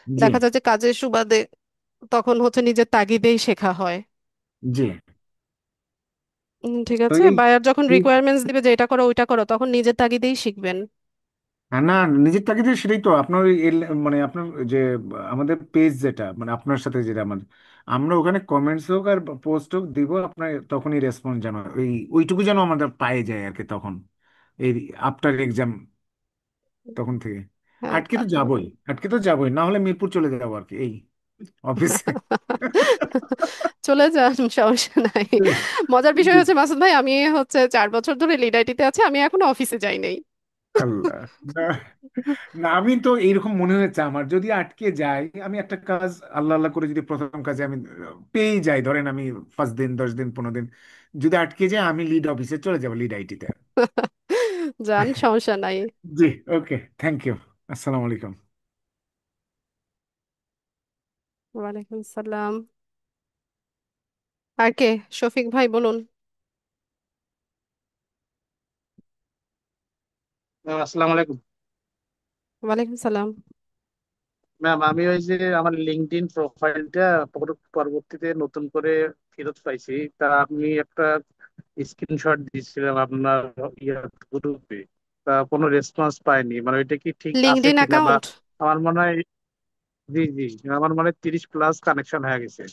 জি দেখা যায় যে কাজের সুবাদে তখন হচ্ছে নিজের তাগিদেই শেখা হয়। জি। ঠিক তো আছে, এই বায়ার যখন এই- রিকোয়ারমেন্টস দিবে যে এটা করো ওইটা করো, তখন নিজের তাগিদেই শিখবেন। না, নিজের তাগিদে সেটাই তো আপনার ওই মানে আপনার যে আমাদের পেজ যেটা মানে আপনার সাথে যেটা আমাদের, আমরা ওখানে কমেন্টস হোক আর পোস্ট হোক দিব, আপনার তখনই রেসপন্স যেন ওইটুকু যেন আমাদের পায়ে যায় আর কি তখন, এই আফটার এক্সাম তখন থেকে। হ্যাঁ আটকে তো যাবোই, আটকে তো যাবোই, না হলে মিরপুর চলে যাবো আর কি এই অফিসে। চলে যান, সমস্যা নাই। মজার বিষয় হচ্ছে মাসুদ ভাই, আমি হচ্ছে 4 বছর ধরে লিড আইটিতে আছি, আমি এখনো অফিসে যাই নাই। আল্লাহ, না, না, আমি তো এইরকম মনে হয়েছে আমার, যদি আটকে যাই আমি একটা কাজ আল্লাহ আল্লাহ করে যদি প্রথম কাজে আমি পেয়েই যাই, ধরেন আমি 5 দিন 10 দিন 15 দিন যদি আটকে যাই, আমি লিড অফিসে চলে যাবো, লিড আইটিতে। যান, সমস্যা নাই। জি, ওকে, থ্যাংক ইউ, আসসালামু আলাইকুম। ওয়ালাইকুম সালাম। আর কে? শফিক ভাই বলুন। ম্যাম আসসালামু আলাইকুম। ওয়ালাইকুম সালাম। ম্যাম আমি ওই যে আমার লিঙ্কডইন প্রোফাইলটা পরবর্তীতে নতুন করে ফেরত পাইছি, তা আমি একটা স্ক্রিনশট দিয়েছিলাম আপনার গ্রুপে, তা কোনো রেসপন্স পাইনি, মানে ওইটা কি ঠিক আছে লিঙ্কডইন কিনা, বা অ্যাকাউন্ট? আমার মনে হয়, জি জি, আমার মনে হয় 30+ কানেকশন হয়ে গেছে।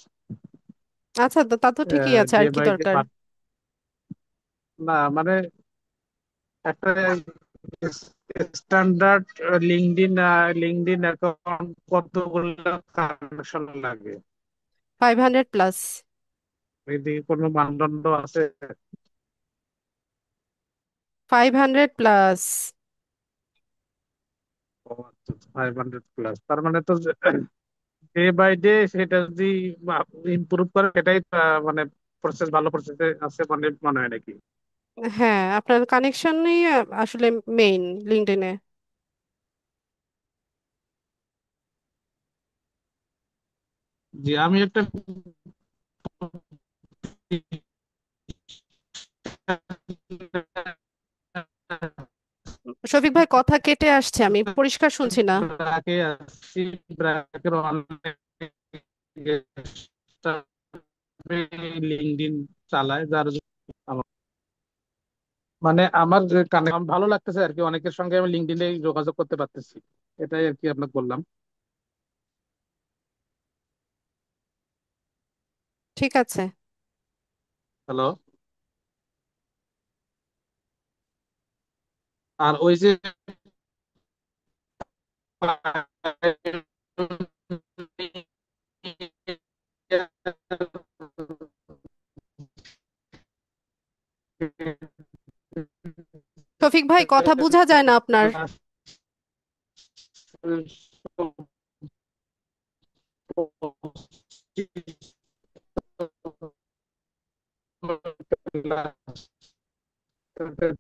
আচ্ছা, তা তো ঠিকই আছে, ডে আর কি বাই ডে, দরকার? না মানে একটা স্ট্যান্ডার্ড লিঙ্কডইন লিঙ্কডইন অ্যাকাউন্ট কতগুলো কানেকশন লাগে? 500+। এদিকে কোনো মানদণ্ড আছে? 500+। 500+, তার মানে তো ডে বাই ডে সেটা যদি ইমপ্রুভ করে সেটাই মানে প্রসেস, ভালো প্রসেসে আছে মানে মনে হয় নাকি? হ্যাঁ, আপনার কানেকশনই আসলে মেইন লিঙ্কডইনে। জি, আমি একটা শফিক ভাই, কথা কেটে আসছে, আমি পরিষ্কার শুনছি না। ব্র্যাকে আছি, ব্র্যাকের অনেক লিঙ্কডইন চালায়, যার জন্য মানে আমার যে কানেকশন ভালো লাগতেছে আর কি, অনেকের সঙ্গে আমি লিঙ্কডইনে যোগাযোগ করতে পারতেছি, এটাই আর কি আপনাকে বললাম। ঠিক আছে। হ্যালো। আর ওই যে শফিক ভাই, কথা বোঝা যায় না আপনার।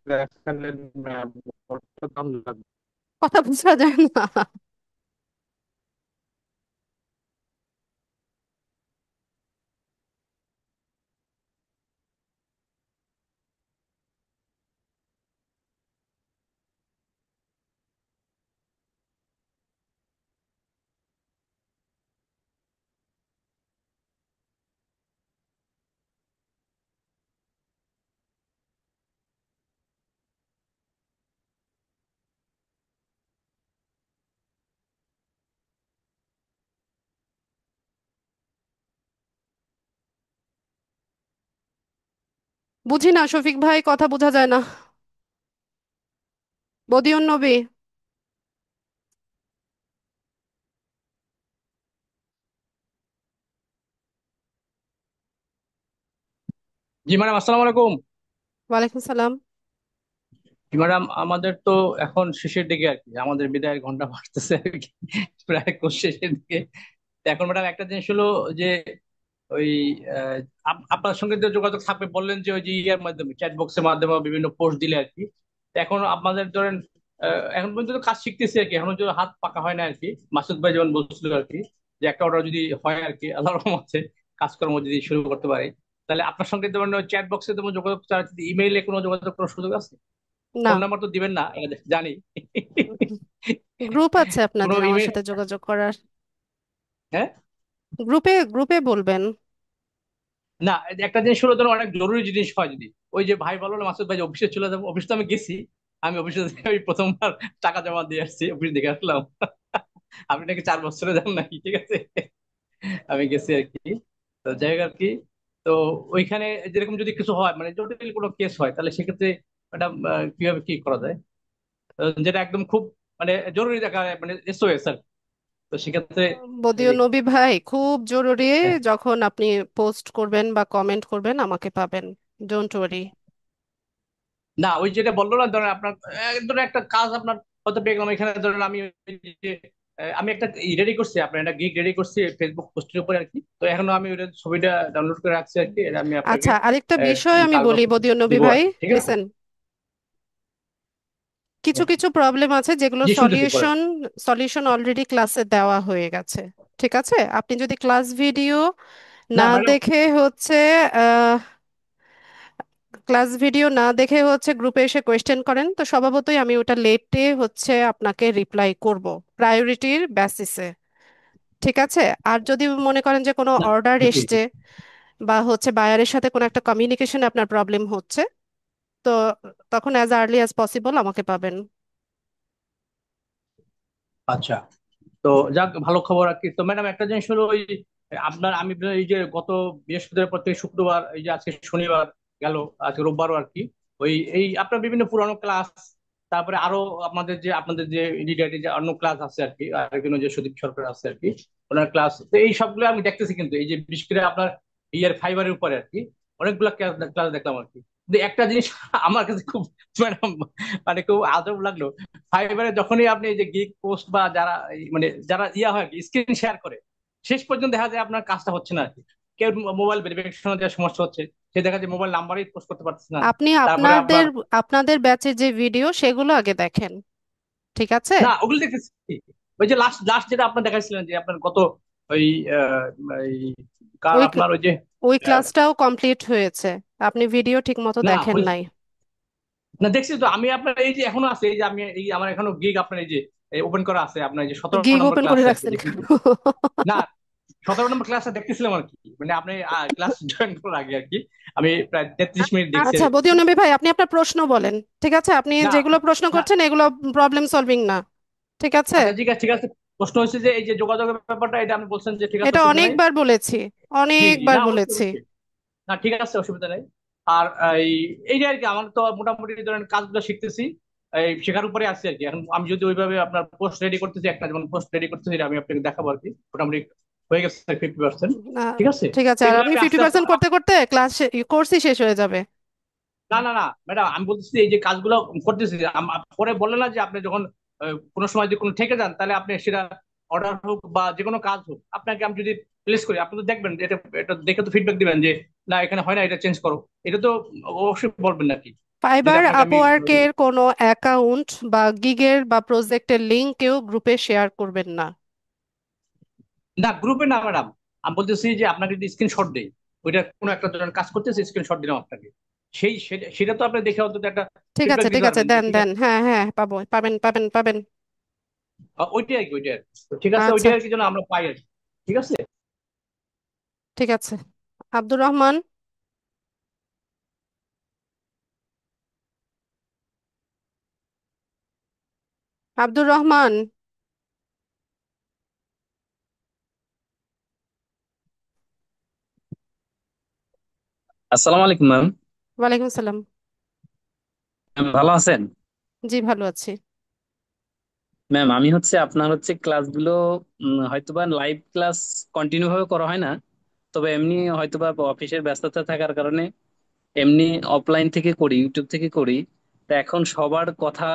দেখালেন ম্যাম, দাম লাগবে। কথা বোঝা যায় না। বুঝি না শফিক ভাই, কথা বোঝা যায় না। বদিউন নবী। জি ম্যাডাম আসসালামু আলাইকুম। ওয়ালাইকুম সালাম। জি ম্যাডাম, আমাদের তো এখন শেষের দিকে আর কি, আমাদের বিদায়ের ঘন্টা বাজতেছে আর কি, প্রায় কোর্স শেষের দিকে। তো এখন ম্যাডাম একটা জিনিস হলো যে ওই আহ, আপনার সঙ্গে যে যোগাযোগ থাকবে বললেন যে ওই যে ইয়ার মাধ্যমে, চ্যাট বক্সের মাধ্যমে বা বিভিন্ন পোস্ট দিলে আর কি। তো এখন আপনাদের ধরেন এখন পর্যন্ত কাজ শিখতেছি আর কি, এখন পর্যন্ত হাত পাকা হয় না আর কি। মাসুদ ভাই যেমন বলছিল আর কি, যে একটা অর্ডার যদি হয় আর কি, আল্লাহর রহমতে কাজকর্ম যদি শুরু করতে পারি, তাহলে আপনার সঙ্গে যেমন চ্যাট বক্সে যেমন যোগাযোগ ছাড়া যদি ইমেইলে কোনো যোগাযোগ করার সুযোগ আছে? না। ফোন নাম্বার তো দিবেন না, এটা জানি। গ্রুপ আছে কোনো আপনাদের আমার ইমেল? সাথে যোগাযোগ করার। হ্যাঁ। গ্রুপে গ্রুপে বলবেন। না, একটা জিনিস হলো ধরো অনেক জরুরি জিনিস হয় যদি, ওই যে ভাই বলো না মাসুদ ভাই যে অফিসে চলে যাবো, অফিস তো আমি গেছি, আমি অফিসে ওই প্রথমবার টাকা জমা দিয়ে আসছি, অফিস দেখে আসলাম। আপনি নাকি 4 বছরে যান নাকি, ঠিক আছে। আমি গেছি আর কি। তো যাই হোক আর কি। তো ওইখানে যেরকম যদি কিছু হয়, মানে জটিল কোনো কেস হয়, তাহলে সেক্ষেত্রে ম্যাডাম কিভাবে কি করা যায়? যেটা একদম খুব মানে জরুরি দেখা, মানে এসওএস আর কি। তো সেক্ষেত্রে বদিও এই, নবী ভাই, খুব জরুরি। হ্যাঁ, যখন আপনি পোস্ট করবেন বা কমেন্ট করবেন আমাকে পাবেন, ডোন্ট ওয়ারি। না ওই যেটা বললো না, ধরেন আপনার ধরেন একটা কাজ আপনার হয়তো পেয়ে গেলাম এখানে, ধরেন আমি ওই যে, আমি একটা রেডি করছি, আপনার একটা গিগ রেডি করছি ফেসবুক পোস্টের উপরে আর কি। তো এখনো আমি ওই ছবিটা ডাউনলোড করে রাখছি আর কি, এটা আমি আপনাকে আচ্ছা, আরেকটা বিষয় আমি কাল বা বলি পরশু বদিও নবী দিব আর ভাই, কি, ঠিক আছে। লিসেন। কিছু কিছু প্রবলেম আছে যেগুলো জি শুনতেছি, পড়েন। সলিউশন সলিউশন অলরেডি ক্লাসে দেওয়া হয়ে গেছে। ঠিক আছে, আপনি যদি ক্লাস ভিডিও না না ম্যাডাম, দেখে হচ্ছে ক্লাস ভিডিও না দেখে হচ্ছে গ্রুপে এসে কোয়েশ্চেন করেন, তো স্বভাবতই আমি ওটা লেটে হচ্ছে আপনাকে রিপ্লাই করব, প্রায়োরিটির বেসিসে। ঠিক আছে। আর যদি মনে করেন যে কোনো না অর্ডার জি জি। এসছে বা হচ্ছে বায়ারের সাথে কোনো একটা কমিউনিকেশনে আপনার প্রবলেম হচ্ছে, তো তখন অ্যাজ আর্লি অ্যাজ পসিবল আমাকে পাবেন। আচ্ছা, তো যাক ভালো খবর আর কি। তো ম্যাডাম একটা জিনিস হলো ওই আপনার, আমি এই যে গত বৃহস্পতিবার পর থেকে শুক্রবার, এই যে আজকে শনিবার গেল, আজকে রোববারও আর কি, ওই এই আপনার বিভিন্ন পুরানো ক্লাস, তারপরে আরো আপনাদের যে ইডিডিআইটি যে অন্য ক্লাস আছে আর কি, আরেকজন যে সুদীপ সরকার আছে আর কি, ওনার ক্লাস, তো এই সবগুলো আমি দেখতেছি। কিন্তু এই যে বিশেষ করে আপনার ইয়ার ফাইবারের উপরে আর কি অনেকগুলা ক্লাস দেখলাম আর কি। কিন্তু একটা জিনিস আমার কাছে খুব ম্যাডাম মানে খুব আজব লাগলো। ফাইবারে যখনই আপনি এই যে গিগ পোস্ট বা যারা মানে যারা ইয়া হয় স্ক্রিন শেয়ার করে, শেষ পর্যন্ত দেখা যায় আপনার কাজটা হচ্ছে না আর কি। কেউ মোবাইল ভেরিফিকেশনে যে সমস্যা হচ্ছে, সে দেখা যায় মোবাইল নাম্বারই পোস্ট করতে পারছে না। আপনি তারপরে আপনাদের আপনার, আপনাদের ব্যাচের যে ভিডিও সেগুলো আগে দেখেন। ঠিক আছে। না ওগুলো দেখতেছি। ওই যে লাস্ট লাস্ট যেটা আপনার দেখাইছিলেন যে আপনার গত ওই আহ, এই কার ওই আপনার ওই যে ওই আহ, ক্লাসটাও কমপ্লিট হয়েছে, আপনি ভিডিও ঠিক মতো না দেখেন নাই। না দেখছি তো আমি আপনার এই যে এখনো আছে, এই যে আমি এই আমার এখনো গিগ আপনার এই যে ওপেন করা আছে, আপনার এই যে 17 গিগ নম্বর ওপেন করে ক্লাসে আর কি রাখছেন কেন? দেখতেছি। না 17 নম্বর ক্লাসটা দেখতেছিলাম আর কি, মানে আপনি ক্লাস জয়েন করার আগে আর কি আমি প্রায় 33 মিনিট দেখছি আর আচ্ছা, কি। বদিউল নবী ভাই, আপনি আপনার প্রশ্ন বলেন। ঠিক আছে, আপনি না যেগুলো প্রশ্ন না করছেন এগুলো প্রবলেম সলভিং না। ঠিক আছে। আচ্ছা ঠিক আছে ঠিক আছে। প্রশ্ন হচ্ছে যে এই যে যোগাযোগের ব্যাপারটা, এটা আপনি বলছেন যে ঠিক আছে, এটা অসুবিধা নাই। অনেকবার বলেছি, জি জি, অনেকবার না অবশ্যই বলেছি। অবশ্যই। না ঠিক আছে, অসুবিধা নেই। আর এই এই যে আর কি আমার তো মোটামুটি ধরেন কাজগুলো শিখতেছি, এই শেখার উপরে আছে আর কি। এখন আমি যদি ওইভাবে আপনার পোস্ট রেডি করতেছি, একটা যেমন পোস্ট রেডি করতেছি, এটা আমি আপনাকে দেখাবো আর কি, মোটামুটি হয়ে গেছে 50%। আহ, ঠিক আছে, ঠিক আছে, তো আর এগুলো আপনি আমি ফিফটি আস্তে আস্তে, পার্সেন্ট করতে করতে ক্লাস কোর্সই শেষ হয়ে যাবে। না না না ম্যাডাম আমি বলতেছি এই যে কাজগুলো করতেছি, পরে বললে না যে আপনি যখন কোনো সময় যদি কোনো থেকে যান, তাহলে আপনি সেটা অর্ডার হোক বা যে কোনো কাজ হোক, আপনাকে আমি যদি প্লেস করি, আপনি তো দেখবেন যে এটা এটা দেখে তো ফিডব্যাক দিবেন যে না এখানে হয় না, এটা চেঞ্জ করো। এটা তো অবশ্যই বলবেন নাকি, যদি ফাইবার আপনাকে আমি আপওয়ার্কের কোনো অ্যাকাউন্ট বা গিগের বা প্রজেক্টের লিঙ্ক কেউ গ্রুপে শেয়ার করবেন না। না গ্রুপে না ম্যাডাম, আমি বলতেছি যে আপনাকে যদি স্ক্রিনশট দেই, ওইটা কোনো একটা ধরেন কাজ করতেছে, স্ক্রিনশট দিলাম আপনাকে, সেই সেটা সেটা তো আপনি দেখে অন্তত একটা ঠিক আছে, ফিডব্যাক ঠিক দিতে আছে, পারবেন যে দেন ঠিক দেন, আছে। হ্যাঁ হ্যাঁ, পাবো, পাবেন পাবেন পাবেন। ওইটাই আর কি, ওইটাই আর কি। তো ঠিক আছে, আচ্ছা, ওইটাই আর কি যেন আমরা পাই আর কি। ঠিক আছে। ঠিক আছে। আব্দুর রহমান, আব্দুর রহমান। আসসালামু আলাইকুম ম্যাম। ওয়ালাইকুম সালাম। ম্যাম ভালো আছেন? জি, ভালো আছি। ম্যাম আমি হচ্ছে আপনার হচ্ছে ক্লাসগুলো হয়তোবা লাইভ ক্লাস কন্টিনিউ ভাবে করা হয় না, তবে এমনি হয়তোবা অফিসের ব্যস্ততা থাকার কারণে এমনি অফলাইন থেকে করি, ইউটিউব থেকে করি। তো এখন সবার কথা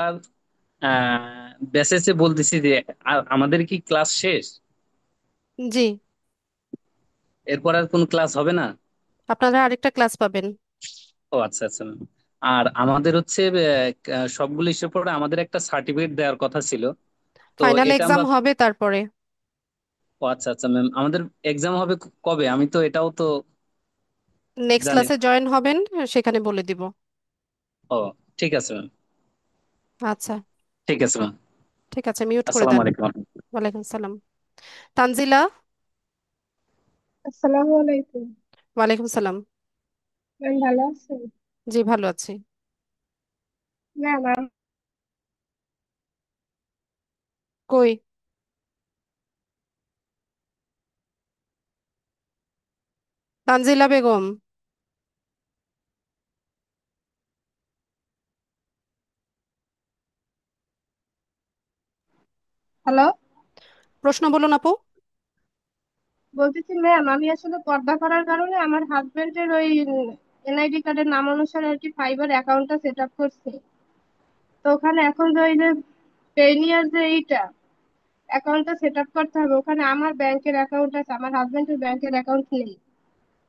বেসেসে বলতেছি যে আমাদের কি ক্লাস শেষ? জি, এরপর আর কোনো ক্লাস হবে না? আপনারা আরেকটা ক্লাস পাবেন। ও আচ্ছা আচ্ছা ম্যাম। আর আমাদের হচ্ছে সবগুলো ইস্যুর পরে আমাদের একটা সার্টিফিকেট দেওয়ার কথা ছিল। তো ফাইনাল এটা এক্সাম আমরা, হবে তারপরে। ও আচ্ছা আচ্ছা ম্যাম, আমাদের এক্সাম হবে কবে? আমি তো এটাও তো নেক্সট জানি ক্লাসে না। জয়েন হবেন, সেখানে বলে দিব। ও ঠিক আছে ম্যাম। আচ্ছা, ঠিক আছে ম্যাম। ঠিক আছে, মিউট করে আসসালামু দেন। আলাইকুম। ওয়ালাইকুম সালাম। তানজিলা। আসসালামু আলাইকুম। ওয়ালাইকুম সালাম। ম্যাম ভালো আছেন? জি, ভালো আছি। ম্যাম কই? তানজিলা বেগম। হ্যালো, প্রশ্ন বলুন আপু। বলতেছি ম্যাম, আমি আসলে পর্দা করার কারণে আমার হাজবেন্ডের ওই এনআইডি কার্ডের নাম অনুসারে আর কি ফাইবার অ্যাকাউন্টটা সেট আপ করছি। তো ওখানে এখন যে ওই যে পেনিয়ার যে এইটা অ্যাকাউন্টটা সেট আপ করতে হবে, ওখানে আমার ব্যাংকের অ্যাকাউন্ট আছে, আমার হাজবেন্ডের ব্যাংকের অ্যাকাউন্ট নেই।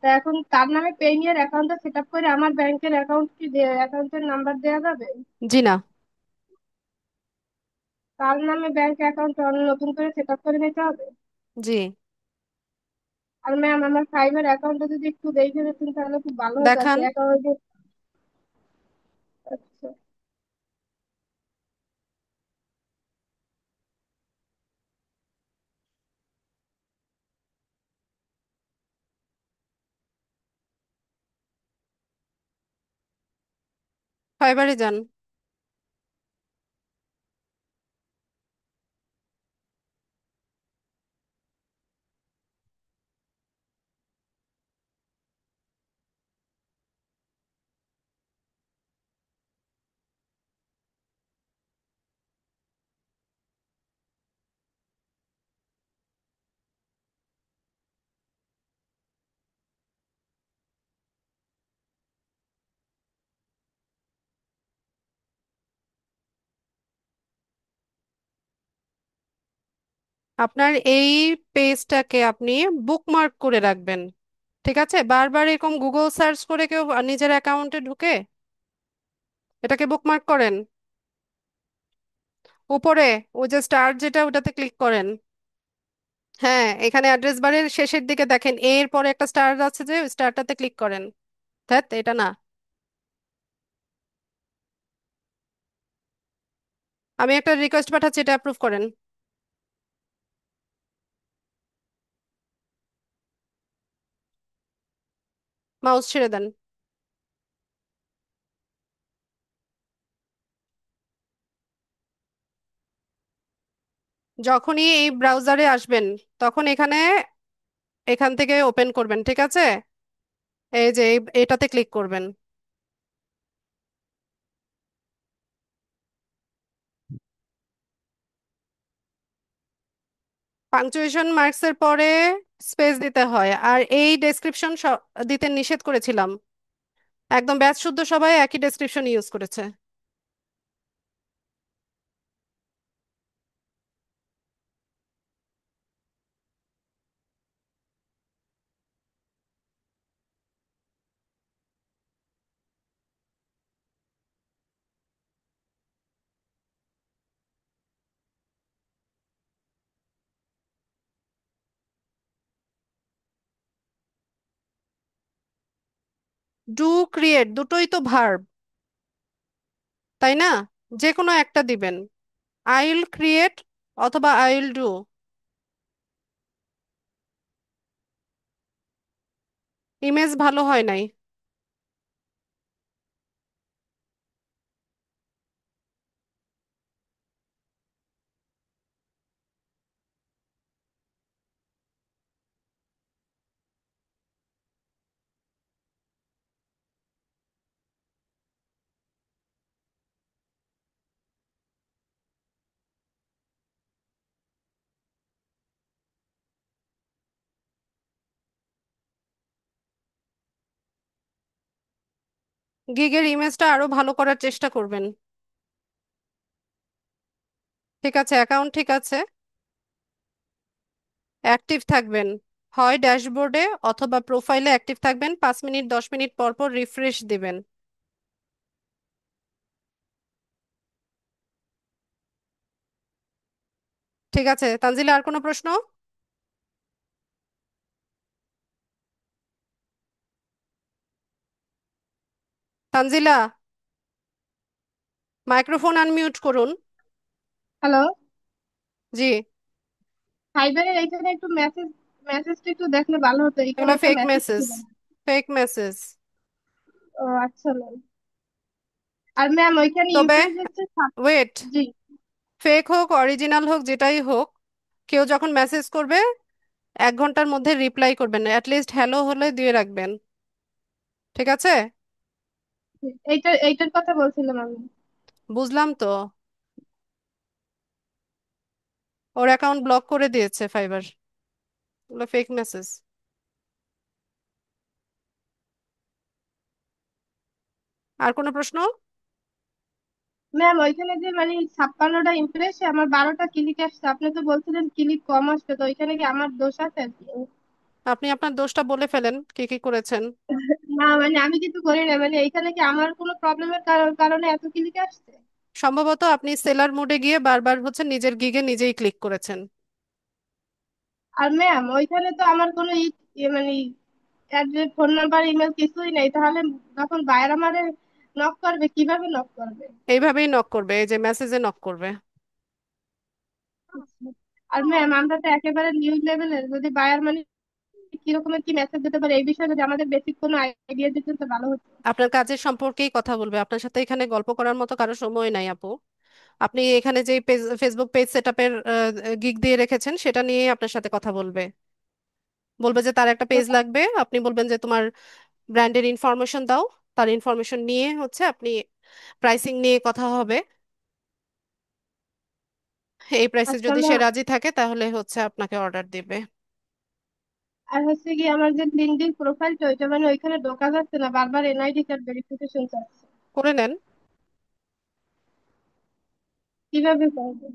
তা এখন তার নামে পেনিয়ার অ্যাকাউন্টটা সেট আপ করে আমার ব্যাংকের অ্যাকাউন্ট কি অ্যাকাউন্টের নাম্বার দেওয়া যাবে? জি না। তার নামে ব্যাংক অ্যাকাউন্ট নতুন করে সেট আপ করে নিতে হবে? জি। আর ম্যাম, আমার ফাইবার অ্যাকাউন্টটা যদি একটু দেখে দিতেন তাহলে খুব ভালো হতো আর কি দেখান। অ্যাকাউন্টে। আচ্ছা। ফাইবারে যান। আপনার এই পেজটাকে আপনি বুকমার্ক করে রাখবেন। ঠিক আছে, বারবার এরকম গুগল সার্চ করে কেউ নিজের অ্যাকাউন্টে ঢুকে এটাকে বুকমার্ক করেন। উপরে ওই যে স্টার যেটা, ওটাতে ক্লিক করেন। হ্যাঁ, এখানে অ্যাড্রেস বারের শেষের দিকে দেখেন এর পরে একটা স্টার আছে, যে স্টারটাতে ক্লিক করেন। ধ্যাত, এটা না। আমি একটা রিকোয়েস্ট পাঠাচ্ছি, এটা অ্যাপ্রুভ করেন। মাউস ছেড়ে দেন। যখনই এই ব্রাউজারে আসবেন তখন এখান থেকে ওপেন করবেন, ঠিক আছে? এই যে এটাতে ক্লিক করবেন। পাংচুয়েশন মার্কস এর পরে স্পেস দিতে হয়, আর এই ডেসক্রিপশন দিতে নিষেধ করেছিলাম। একদম ব্যাচ শুদ্ধ সবাই একই ডেসক্রিপশন ইউজ করেছে। ডু, ক্রিয়েট দুটোই তো ভার্ব, তাই না? যে কোনো একটা দিবেন। আই উইল ক্রিয়েট অথবা আই উইল ডু। ইমেজ ভালো হয় নাই। গিগের ইমেজটা আরো ভালো করার চেষ্টা করবেন। ঠিক আছে, অ্যাকাউন্ট ঠিক আছে। অ্যাক্টিভ থাকবেন, হয় ড্যাশবোর্ডে অথবা প্রোফাইলে অ্যাক্টিভ থাকবেন, 5 মিনিট 10 মিনিট পর পর রিফ্রেশ দিবেন। ঠিক আছে তানজিলা, আর কোনো প্রশ্ন? তানজিলা, মাইক্রোফোন আনমিউট করুন। হ্যালো, জি। ফাইবারের এইখানে একটু মেসেজটা একটু দেখলে ভালো হতো, এখানে এগুলো একটা ফেক মেসেজ মেসেজ। ছিল। Fake message. ও আচ্ছা ম্যাম। আর ম্যাম ওইখানে তবে ইউসেজ হচ্ছে ওয়েট, জি। ফেক হোক অরিজিনাল হোক যেটাই হোক, কেউ যখন মেসেজ করবে 1 ঘন্টার মধ্যে রিপ্লাই করবেন, অ্যাটলিস্ট হ্যালো হলে দিয়ে রাখবেন। ঠিক আছে? এইটার কথা বলছিলাম আমি। বুঝলাম তো। ওর অ্যাকাউন্ট ব্লক করে দিয়েছে ফাইবার, ওগুলো ফেক মেসেজ। আর কোনো প্রশ্ন? ম্যাম ওইখানে যে মানে 56টা ইমপ্রেসে আমার 12টা ক্লিক আসছে, আপনি তো বলছিলেন ক্লিক কম আসবে, তো ওইখানে কি আমার দোষ আছে আর কি? আপনি আপনার দোষটা বলে ফেলেন, কি কি করেছেন। না মানে আমি কিছু করি না, মানে এইখানে কি আমার কোনো প্রবলেমের কারণে এত ক্লিক আসছে? সম্ভবত আপনি সেলার মোডে গিয়ে বারবার হচ্ছে নিজের গিগে নিজেই ক্লিক করেছেন। আর ম্যাম ওইখানে তো আমার কোনো মানে অ্যাড্রেস, ফোন নাম্বার, ইমেল কিছুই নেই, তাহলে যখন বায়ার আমারে নক করবে কিভাবে নক করবে? এইভাবেই নক করবে, এই যে মেসেজে নক করবে। আর ম্যাম আমরা তো একেবারে নিউ লেভেলের, যদি বায়ার মানে কি রকমের কি মেসেজ দিতে পারে এই বিষয়ে যদি আমাদের বেসিক কোনো আইডিয়া দিতেন তো ভালো হতো। আপনার কাজের সম্পর্কেই কথা বলবে, আপনার সাথে এখানে গল্প করার মতো কারো সময় নাই আপু। আপনি এখানে যে পেজ, ফেসবুক পেজ সেট আপের গিগ দিয়ে রেখেছেন সেটা নিয়েই আপনার সাথে কথা বলবে। বলবে যে তার একটা তো পেজ লাগবে, আপনি বলবেন যে তোমার ব্র্যান্ডের ইনফরমেশন দাও। তার ইনফরমেশন নিয়ে হচ্ছে আপনি প্রাইসিং নিয়ে কথা হবে। এই প্রাইসে আচ্ছা যদি সে ম্যাম, রাজি থাকে তাহলে হচ্ছে আপনাকে অর্ডার দিবে। আর হচ্ছে কি আমার যে লিঙ্কডইন প্রোফাইলটা ওইটা মানে ওইখানে ঢোকা যাচ্ছে না, বারবার এনআইডি কার্ড ভেরিফিকেশন চাচ্ছে। করে নেন। কিভাবে করবো?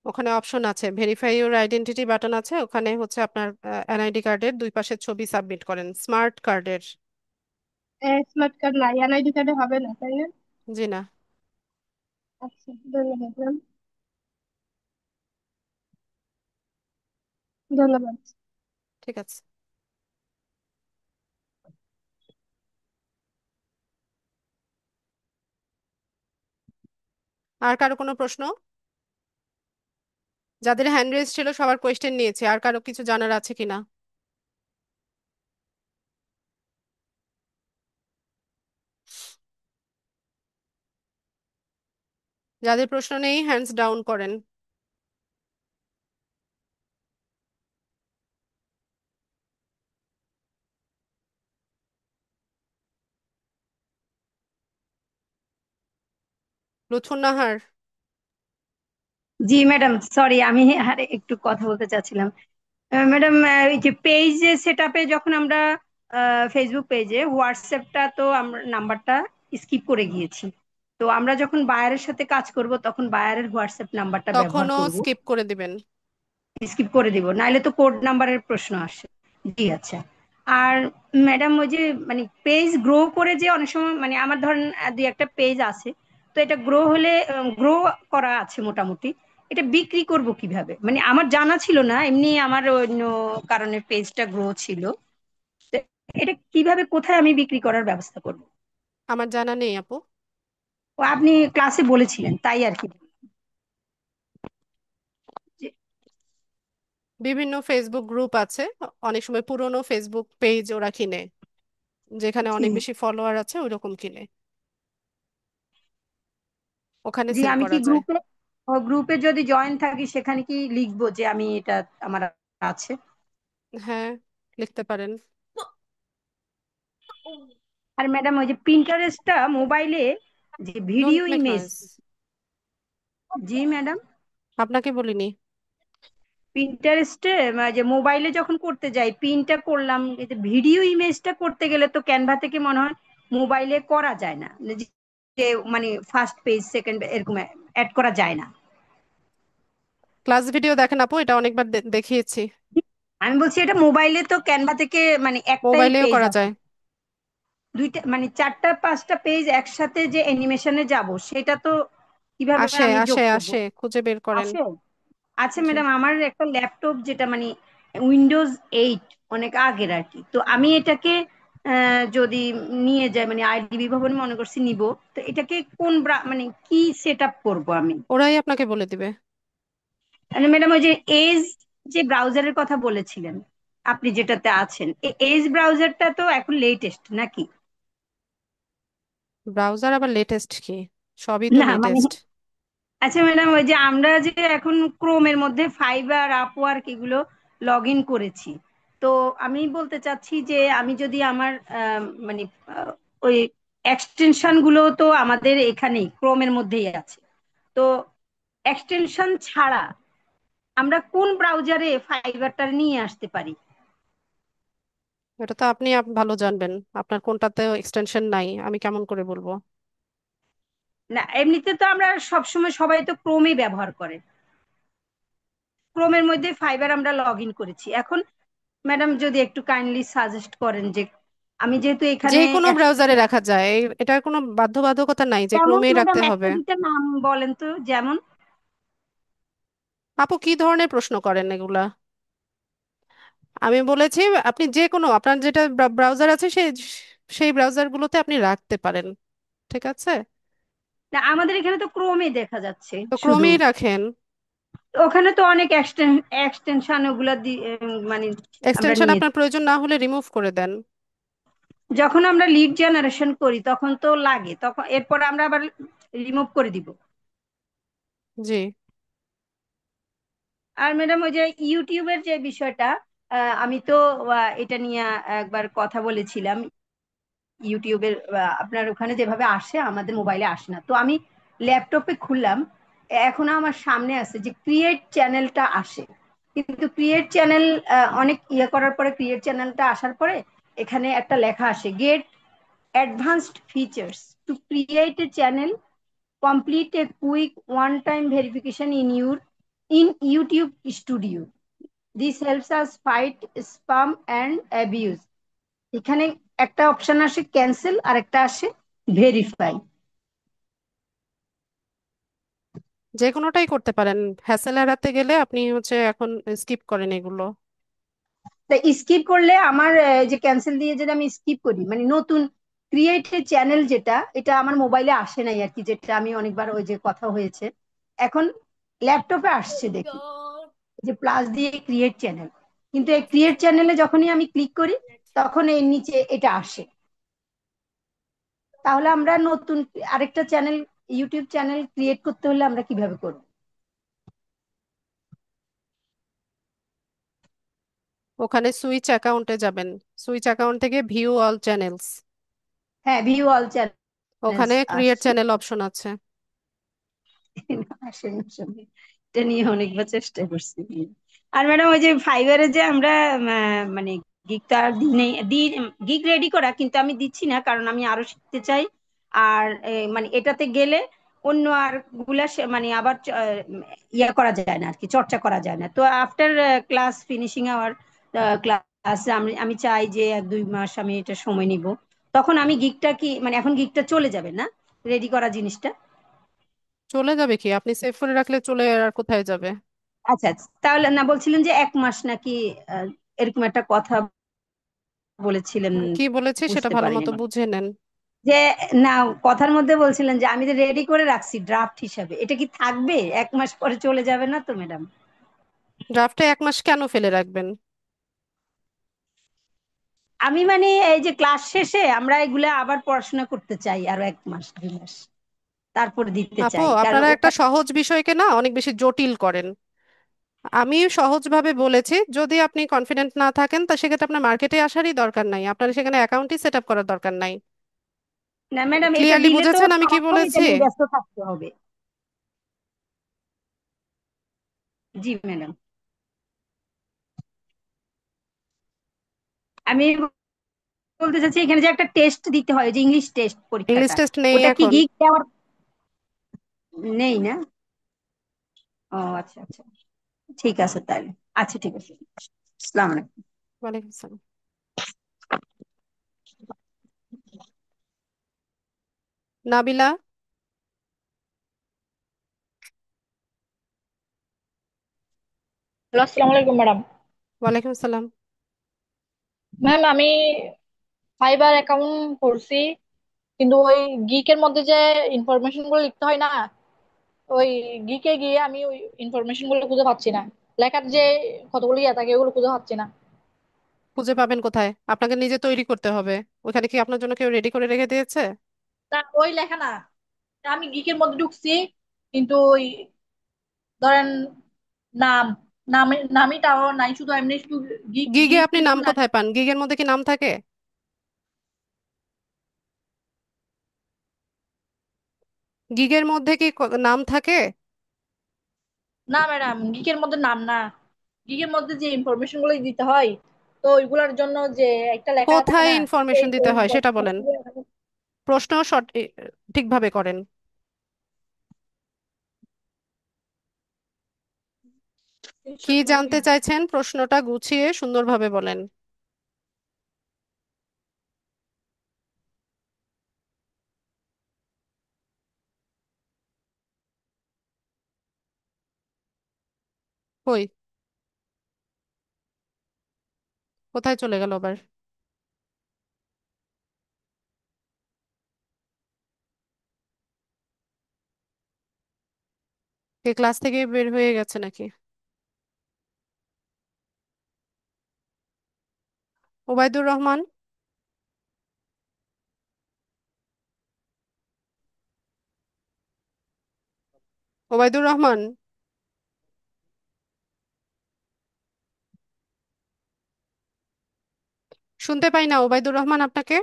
ওখানে অপশন আছে, ভেরিফাই ইউর আইডেন্টিটি বাটন আছে, ওখানে হচ্ছে আপনার এনআইডি কার্ডের দুই পাশে ছবি সাবমিট করেন, স্মার্ট কার্ডের। স্মার্ট কার্ড নাই, এনআইডি কার্ডে হবে না তাই না? জি না। আচ্ছা, ধন্যবাদ ম্যাম, ধন্যবাদ। ঠিক আছে। আর কারো কোনো প্রশ্ন? যাদের হ্যান্ড রেজ ছিল সবার কোয়েশ্চেন নিয়েছি, আর কারো কিছু জানার আছে কিনা? যাদের প্রশ্ন নেই হ্যান্ডস ডাউন করেন। লুৎফুন নাহার। জি ম্যাডাম, সরি আমি আরে একটু কথা বলতে চাচ্ছিলাম। ম্যাডাম, এই যে পেজ সেট আপে যখন আমরা ফেসবুক পেজে হোয়াটসঅ্যাপটা তো আমরা নাম্বারটা স্কিপ করে গিয়েছি, তো আমরা যখন বায়ারের সাথে কাজ করব তখন বায়ারের হোয়াটসঅ্যাপ নাম্বারটা ব্যবহার তখনও করব, স্কিপ করে দিবেন। স্কিপ করে দিব, নাইলে তো কোড নাম্বারের প্রশ্ন আসে। জি আচ্ছা। আর ম্যাডাম ওই যে মানে পেজ গ্রো করে যে অনেক সময় মানে আমার ধরেন দুই একটা পেজ আছে, তো এটা গ্রো হলে গ্রো করা আছে মোটামুটি, এটা বিক্রি করব কিভাবে? মানে আমার জানা ছিল না, এমনি আমার অন্য কারণে পেজটা গ্রো ছিল, তো এটা কিভাবে কোথায় আমি বিক্রি করার ব্যবস্থা করব? আমার জানা নেই আপু। ও আপনি ক্লাসে বলেছিলেন তাই আর কি। জি। বিভিন্ন ফেসবুক গ্রুপ আছে, অনেক সময় পুরনো ফেসবুক পেজ ওরা কিনে, যেখানে জি। অনেক বেশি ফলোয়ার আছে ওইরকম কিনে, ওখানে জি, সেল আমি কি করা যায়। গ্রুপে, গ্রুপে যদি জয়েন থাকি সেখানে কি লিখবো যে আমি এটা আমার আছে? হ্যাঁ, লিখতে পারেন। আর ম্যাডাম ওই যে প্রিন্টারেস্টটা মোবাইলে যে don't video make image. Noise. G madam, আপনাকে বলিনি। প্রিন্টারেস্টে যে মোবাইলে যখন করতে যাই প্রিন্টটা করলাম, এই যে ভিডিও ইমেজটা করতে গেলে তো ক্যানভা থেকে মনে হয় মোবাইলে করা যায় না, যে মানে ফার্স্ট পেজ সেকেন্ড এরকম অ্যাড করা যায় না। ক্লাস ভিডিও দেখেন আপু, এটা অনেকবার দেখিয়েছি। আমি বলছি এটা মোবাইলে তো ক্যানভা থেকে মানে একটাই মোবাইলেও পেজ করা আছে, যায়। দুইটা মানে চারটা পাঁচটা পেজ একসাথে যে অ্যানিমেশনে যাব সেটা তো কিভাবে আসে আমি আসে যোগ করব? আসে, খুঁজে বের করেন। আসে? আচ্ছা জি। ম্যাডাম, আমার একটা ল্যাপটপ যেটা মানে উইন্ডোজ 8 অনেক আগের আর কি, তো আমি এটাকে যদি নিয়ে যাই মানে আইডিবি ভবনে মনে করছি নিব, তো এটাকে কোন মানে কি সেট আপ করবো আমি? ওরাই আপনাকে বলে দিবে। মানে ম্যাডাম ওই যে এজ যে ব্রাউজারের কথা বলেছিলেন আপনি যেটাতে আছেন, এজ ব্রাউজারটা তো এখন লেটেস্ট নাকি? ব্রাউজার আবার লেটেস্ট কি? সবই তো না মানে লেটেস্ট। আচ্ছা ম্যাডাম, ওই যে আমরা যে এখন ক্রোমের মধ্যে ফাইবার, আপওয়ার্ক এগুলো লগ ইন করেছি, তো আমি বলতে চাচ্ছি যে আমি যদি আমার মানে ওই এক্সটেনশন গুলো তো আমাদের এখানেই ক্রোমের মধ্যেই আছে, তো এক্সটেনশন ছাড়া আমরা কোন ব্রাউজারে ফাইবারটা নিয়ে আসতে পারি? এটা তো আপনি ভালো জানবেন, আপনার কোনটাতে এক্সটেনশন নাই আমি কেমন করে বলবো। না, এমনিতে তো আমরা সবসময় সবাই তো ক্রোমই ব্যবহার করে, ক্রোমের মধ্যে ফাইবার আমরা লগ ইন করেছি। এখন ম্যাডাম যদি একটু কাইন্ডলি সাজেস্ট করেন যে আমি যেহেতু যে এখানে কোনো ব্রাউজারে রাখা যায়, এটার কোনো বাধ্যবাধকতা নাই যে যেমন ক্রোমেই ম্যাডাম রাখতে একটা হবে। দুইটা নাম বলেন তো, যেমন। আপু কি ধরনের প্রশ্ন করেন এগুলা? আমি বলেছি আপনি যে কোনো আপনার যেটা ব্রাউজার আছে সেই সেই ব্রাউজারগুলোতে আপনি রাখতে পারেন, ঠিক আছে? না, আমাদের এখানে তো ক্রোমই দেখা যাচ্ছে তো শুধু। ক্রোমেই রাখেন। ওখানে তো অনেক এক্সটেনশন ওগুলা মানে আমরা এক্সটেনশন নিয়ে আপনার প্রয়োজন না হলে রিমুভ করে দেন। যখন আমরা লিড জেনারেশন করি তখন তো লাগে, তখন এরপর আমরা আবার রিমুভ করে দিব। জি। আর ম্যাডাম ওই যে ইউটিউবের যে বিষয়টা, আমি তো এটা নিয়ে একবার কথা বলেছিলাম। ইউটিউবের আপনার ওখানে যেভাবে আসে আমাদের মোবাইলে আসে না, তো আমি ল্যাপটপে খুললাম, এখন আমার সামনে আছে যে ক্রিয়েট চ্যানেলটা আসে, কিন্তু ক্রিয়েট চ্যানেল অনেক ইয়ে করার পরে ক্রিয়েট চ্যানেলটা আসার পরে এখানে একটা লেখা আসে, get advanced features to create a channel, complete a quick one time verification in YouTube studio, this helps us fight spam and abuse. এখানে একটা অপশন আসে ক্যান্সেল আর একটা আসে ভেরিফাই। যে কোনোটাই করতে পারেন, হ্যাসেল এড়াতে গেলে আপনি এখন স্কিপ করেন এগুলো। তা স্কিপ করলে আমার যে ক্যান্সেল দিয়ে যদি আমি স্কিপ করি, মানে নতুন ক্রিয়েট চ্যানেল যেটা, এটা আমার মোবাইলে আসে নাই আর কি, যেটা আমি অনেকবার ওই যে কথা হয়েছে, এখন ল্যাপটপে আসছে দেখি যে প্লাস দিয়ে ক্রিয়েট চ্যানেল, কিন্তু এই ক্রিয়েট চ্যানেলে যখনই আমি ক্লিক করি তখন এর নিচে এটা আসে। তাহলে আমরা নতুন আরেকটা চ্যানেল, ইউটিউব চ্যানেল ক্রিয়েট করতে হলে আমরা কিভাবে করব? ওখানে সুইচ অ্যাকাউন্টে যাবেন, সুইচ অ্যাকাউন্ট থেকে ভিউ অল চ্যানেলস, হ্যাঁ, ভিউ অল চ্যানেলস ওখানে ক্রিয়েট আসছে। চ্যানেল অপশন আছে। আসেন আসলে এটা নিয়ে অনেকবার চেষ্টা করছি। আর ম্যাডাম ওই যে ফাইবারে যে আমরা মানে গিগটা গিগ রেডি করা কিন্তু আমি দিচ্ছি না, কারণ আমি আরো শিখতে চাই। আর মানে এটাতে গেলে অন্য আর গুলা মানে আবার ইয়া করা যায় না আর কি, চর্চা করা যায় না। তো after class finishing our class আমি আমি চাই যে 1-2 মাস আমি এটা সময় নিব, তখন আমি গিগটা কি মানে এখন গিগটা চলে যাবে না, রেডি করা জিনিসটা? চলে যাবে কি, আপনি সেভ করে রাখলে চলে আর কোথায় যাবে? আচ্ছা আচ্ছা, তাহলে না বলছিলেন যে 1 মাস নাকি এরকম একটা কথা বলেছিলেন, কি বলেছি সেটা বুঝতে ভালো পারিনি মতো আমি। বুঝে নেন। যে না, কথার মধ্যে বলছিলেন যে আমি যে রেডি করে রাখছি ড্রাফট হিসাবে, এটা কি থাকবে? 1 মাস পরে চলে যাবে না তো ম্যাডাম? ড্রাফটে 1 মাস কেন ফেলে রাখবেন? আমি মানে এই যে ক্লাস শেষে আমরা এগুলা আবার পড়াশোনা করতে চাই আরো 1 মাস 2 মাস, তারপর দিতে আপু, চাই, কারণ আপনারা একটা ওটা। সহজ বিষয়কে না অনেক বেশি জটিল করেন। আমি সহজভাবে বলেছি, যদি আপনি কনফিডেন্ট না থাকেন তা সেক্ষেত্রে আপনার মার্কেটে আসারই দরকার নাই, আপনার সেখানে অ্যাকাউন্টই সেট আপ করার দরকার নাই। না ম্যাডাম, এটা ক্লিয়ারলি দিলে তো বুঝেছেন আমি কি সারাক্ষণ এটা বলেছি? নিয়ে ব্যস্ত থাকতে হবে। জি ম্যাডাম, আমি বলতে চাচ্ছি এখানে যে একটা টেস্ট দিতে হয়, যে ইংলিশ টেস্ট ইংলিশ পরীক্ষাটা, টেস্ট নেই ওটা কি এখন। গিগ দেওয়ার? নেই না? ও আচ্ছা আচ্ছা, ঠিক আছে তাহলে। আচ্ছা ঠিক আছে, আসসালামু আলাইকুম। ওয়ালাইকুম আসসালাম। নাবিলা। হ্যালো, আসসালামু আলাইকুম ম্যাডাম। ওয়ালাইকুম আসসালাম। ম্যাম, আমি ফাইবার অ্যাকাউন্ট করছি, কিন্তু ওই গিকের মধ্যে যে ইনফরমেশন গুলো লিখতে হয় না, ওই গিকে গিয়ে আমি ওই ইনফরমেশন গুলো খুঁজে পাচ্ছি না। লেখার যে কতগুলো ইয়ে থাকে ওগুলো খুঁজে পাচ্ছি না। খুঁজে পাবেন কোথায়? আপনাকে নিজে তৈরি করতে হবে। ওখানে কি আপনার জন্য কেউ রেডি করে রেখে দিয়েছে? তা ওই লেখা না, তা আমি গিকের মধ্যে ঢুকছি, কিন্তু ওই ধরেন নাম নামই তাও নাই, শুধু এমনি শুধু গিগ গিগে গিগ আপনি নাম কোথায় পান? গিগের মধ্যে কি নাম থাকে? গিগের মধ্যে কি নাম থাকে? না ম্যাডাম, গিগের মধ্যে নাম না, গিগের মধ্যে যে ইনফরমেশন গুলো দিতে হয়, তো ওইগুলোর জন্য যে একটা লেখা থাকে কোথায় না, ইনফরমেশন সেই দিতে ওই হয় সেটা বলেন। information প্রশ্ন ঠিকভাবে করেন। কি জানতে চাইছেন প্রশ্নটা গুছিয়ে সুন্দরভাবে বলেন। কই, কোথায় চলে গেল আবার? কে ক্লাস থেকে বের হয়ে গেছে নাকি? ওবায়দুর রহমান, ওবায়দুর রহমান, শুনতে পাই না ওবায়দুর রহমান আপনাকে।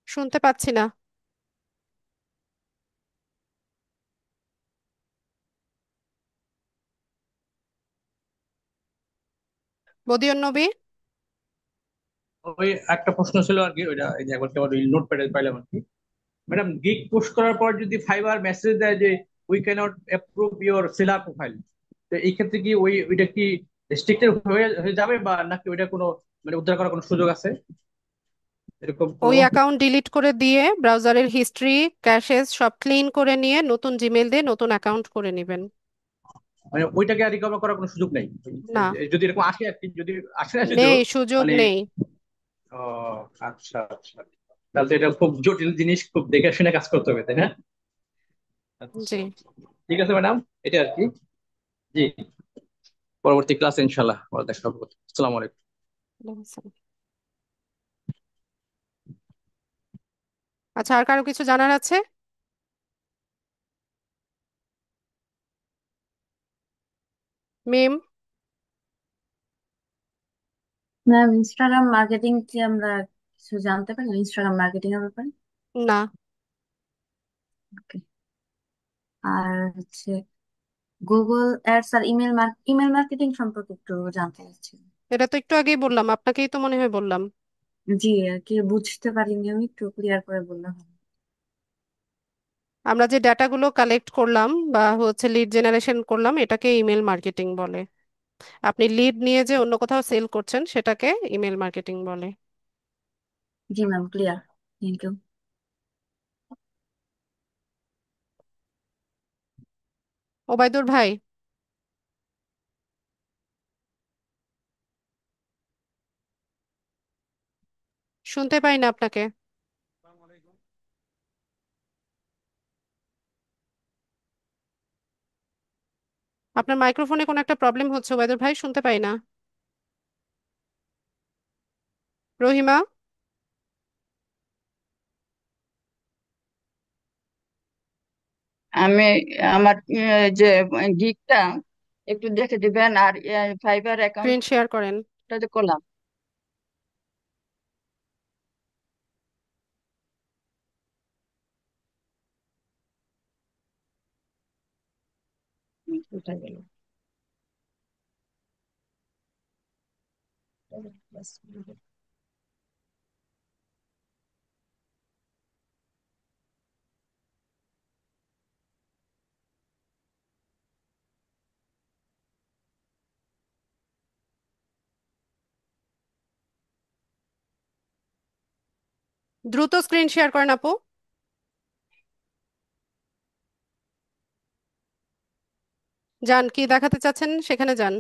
শুনতে পাচ্ছি না। বদিউল নবী, ওই একটা প্রশ্ন ছিল আর কি, ওইটা এই যে একবার কেবল নোট প্যাডে পাইলাম আর কি। ম্যাডাম, গিগ পোস্ট করার পর যদি ফাইবার মেসেজ দেয় যে we can't approve your seller profile, তো এই ক্ষেত্রে কি ওইটা কি রেস্ট্রিক্টেড হয়ে হয়ে যাবে, বা নাকি ওইটা কোনো মানে উদ্ধার করার কোনো সুযোগ আছে এরকম ওই কোনো? অ্যাকাউন্ট ডিলিট করে দিয়ে ব্রাউজারের হিস্ট্রি, ক্যাশেস সব ক্লিন করে নিয়ে নতুন জিমেল দিয়ে নতুন অ্যাকাউন্ট করে নেবেন। মানে ওইটাকে আর রিকভার করার কোনো সুযোগ নেই? না, যদি এরকম আসে আর কি, যদি আসে না সুযোগ নেই, সুযোগ মানে। নেই। ও, আচ্ছা আচ্ছা। তাহলে তো এটা খুব জটিল জিনিস, খুব দেখে শুনে কাজ করতে হবে, তাই না? জি। আচ্ছা, ঠিক আছে ম্যাডাম, এটা আর কি। জি, পরবর্তী ক্লাস ইনশাল্লাহ আবার দেখা হবে। আসসালামু আলাইকুম। আচ্ছা, আর কারো কিছু জানার আছে? মিম, ম্যাম, ইনস্টাগ্রাম মার্কেটিং কি আমরা কিছু জানতে পারি ইনস্টাগ্রাম মার্কেটিং এর ব্যাপারে? না। Okay. আর হচ্ছে গুগল অ্যাডস আর ইমেল মার্কেটিং সম্পর্কে একটু জানতে চাচ্ছি। এটা তো একটু আগেই বললাম, আপনাকেই তো মনে হয় বললাম। জি, আর কি বুঝতে পারিনি, আমি একটু ক্লিয়ার করে বললাম। আমরা যে ডাটাগুলো কালেক্ট করলাম বা হচ্ছে লিড জেনারেশন করলাম, এটাকে ইমেল মার্কেটিং বলে। আপনি লিড নিয়ে যে অন্য কোথাও সেল করছেন, সেটাকে ইমেল মার্কেটিং বলে। জি ma'am, clear. Thank you. Obaidur ভাই, শুনতে পাই না আপনাকে। আপনার মাইক্রোফোনে কোনো একটা প্রবলেম হচ্ছে ওবায়দুর ভাই, শুনতে পাই না। রহিমা, আমি আমার যে গিগটা একটু দেখে দিবেন, আর ফাইবার স্ক্রিন অ্যাকাউন্টটা শেয়ার করেন। যে করলাম। কোথায় গেল? দ্রুত স্ক্রিন শেয়ার করেন আপু। যান, কি দেখাতে চাচ্ছেন সেখানে যান।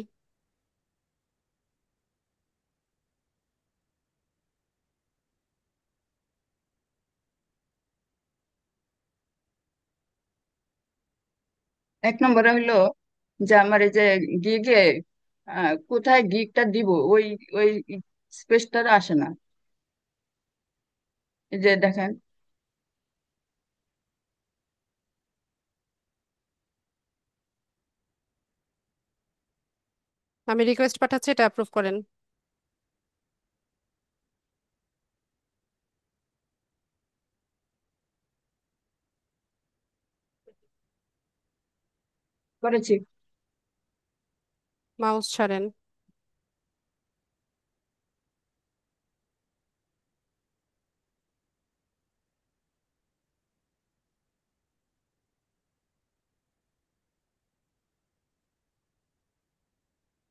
এক নম্বরে হইলো যে আমার এই যে গিগে কোথায় গিগটা দিব, ওই ওই স্পেসটা আসে না। এই যে দেখেন। আমি রিকোয়েস্ট পাঠাচ্ছি, এটা অ্যাপ্রুভ করেন। করেছি। মাউস ছাড়েন।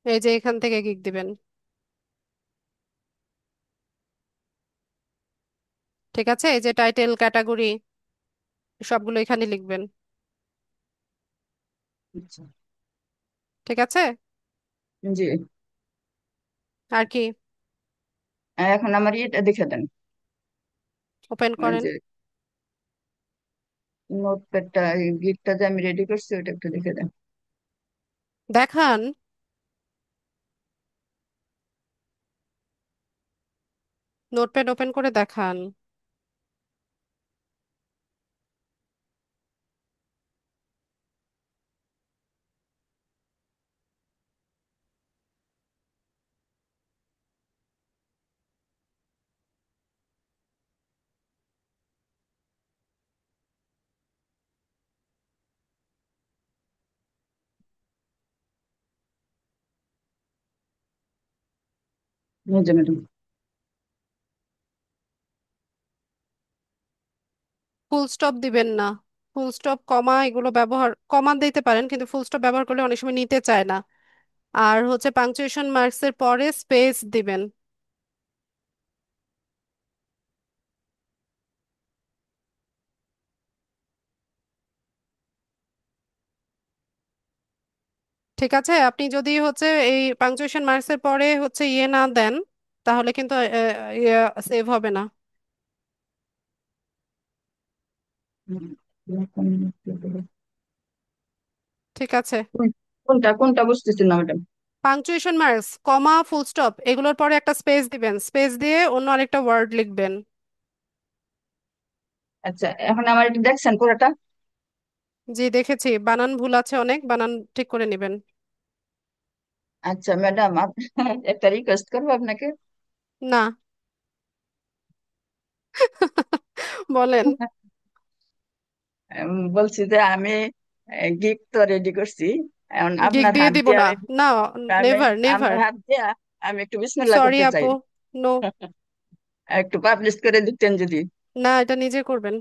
এই যে এখান থেকে গিগ দিবেন। ঠিক আছে, এই যে টাইটেল, ক্যাটাগরি সবগুলো এখানে লিখবেন। আচ্ছা। ঠিক আছে। জি। আর কি? এখন আমার এটা দেখে দেন। ওপেন এই করেন। যে নোটপ্যাডটা, গিকটা যে আমি রেডি করছি ওটা একটু দেখে দেন। দেখান। নোটপ্যাড ওপেন করে দেখান। এই যে ম্যাডাম। ফুল স্টপ দিবেন না। ফুল স্টপ, কমা এগুলো ব্যবহার, কমা দিতে পারেন কিন্তু ফুল স্টপ ব্যবহার করলে অনেক সময় নিতে চায় না। আর হচ্ছে পাংচুয়েশন মার্কস এর পরে স্পেস দিবেন। ঠিক আছে, আপনি যদি হচ্ছে এই পাংচুয়েশন মার্কস এর পরে হচ্ছে ইয়ে না দেন, তাহলে কিন্তু ইয়ে সেভ হবে না। ঠিক আছে। কোনটা কোনটা বুঝতেছি না ম্যাডাম। পাংচুয়েশন মার্কস, কমা, ফুল স্টপ এগুলোর পরে একটা স্পেস দিবেন, স্পেস দিয়ে অন্য আরেকটা ওয়ার্ড লিখবেন। আচ্ছা, এখন আমার এটা দেখছেন পুরোটা? জি দেখেছি, বানান ভুল আছে অনেক, বানান ঠিক করে নেবেন। আচ্ছা ম্যাডাম, একটা রিকোয়েস্ট করবো আপনাকে। না। বলেন। বলছি যে আমি গিক তো রেডি করছি। এখন গিগ আপনার দিয়ে হাত দিব দিয়ে না। না, আমি নেভার নেভার। আপনার হাত দিয়ে আমি একটু বিসমিল্লাহ সরি করতে চাই। আপু, নো। একটু পাবলিশ করে দিতেন যদি। না, এটা নিজে করবেন।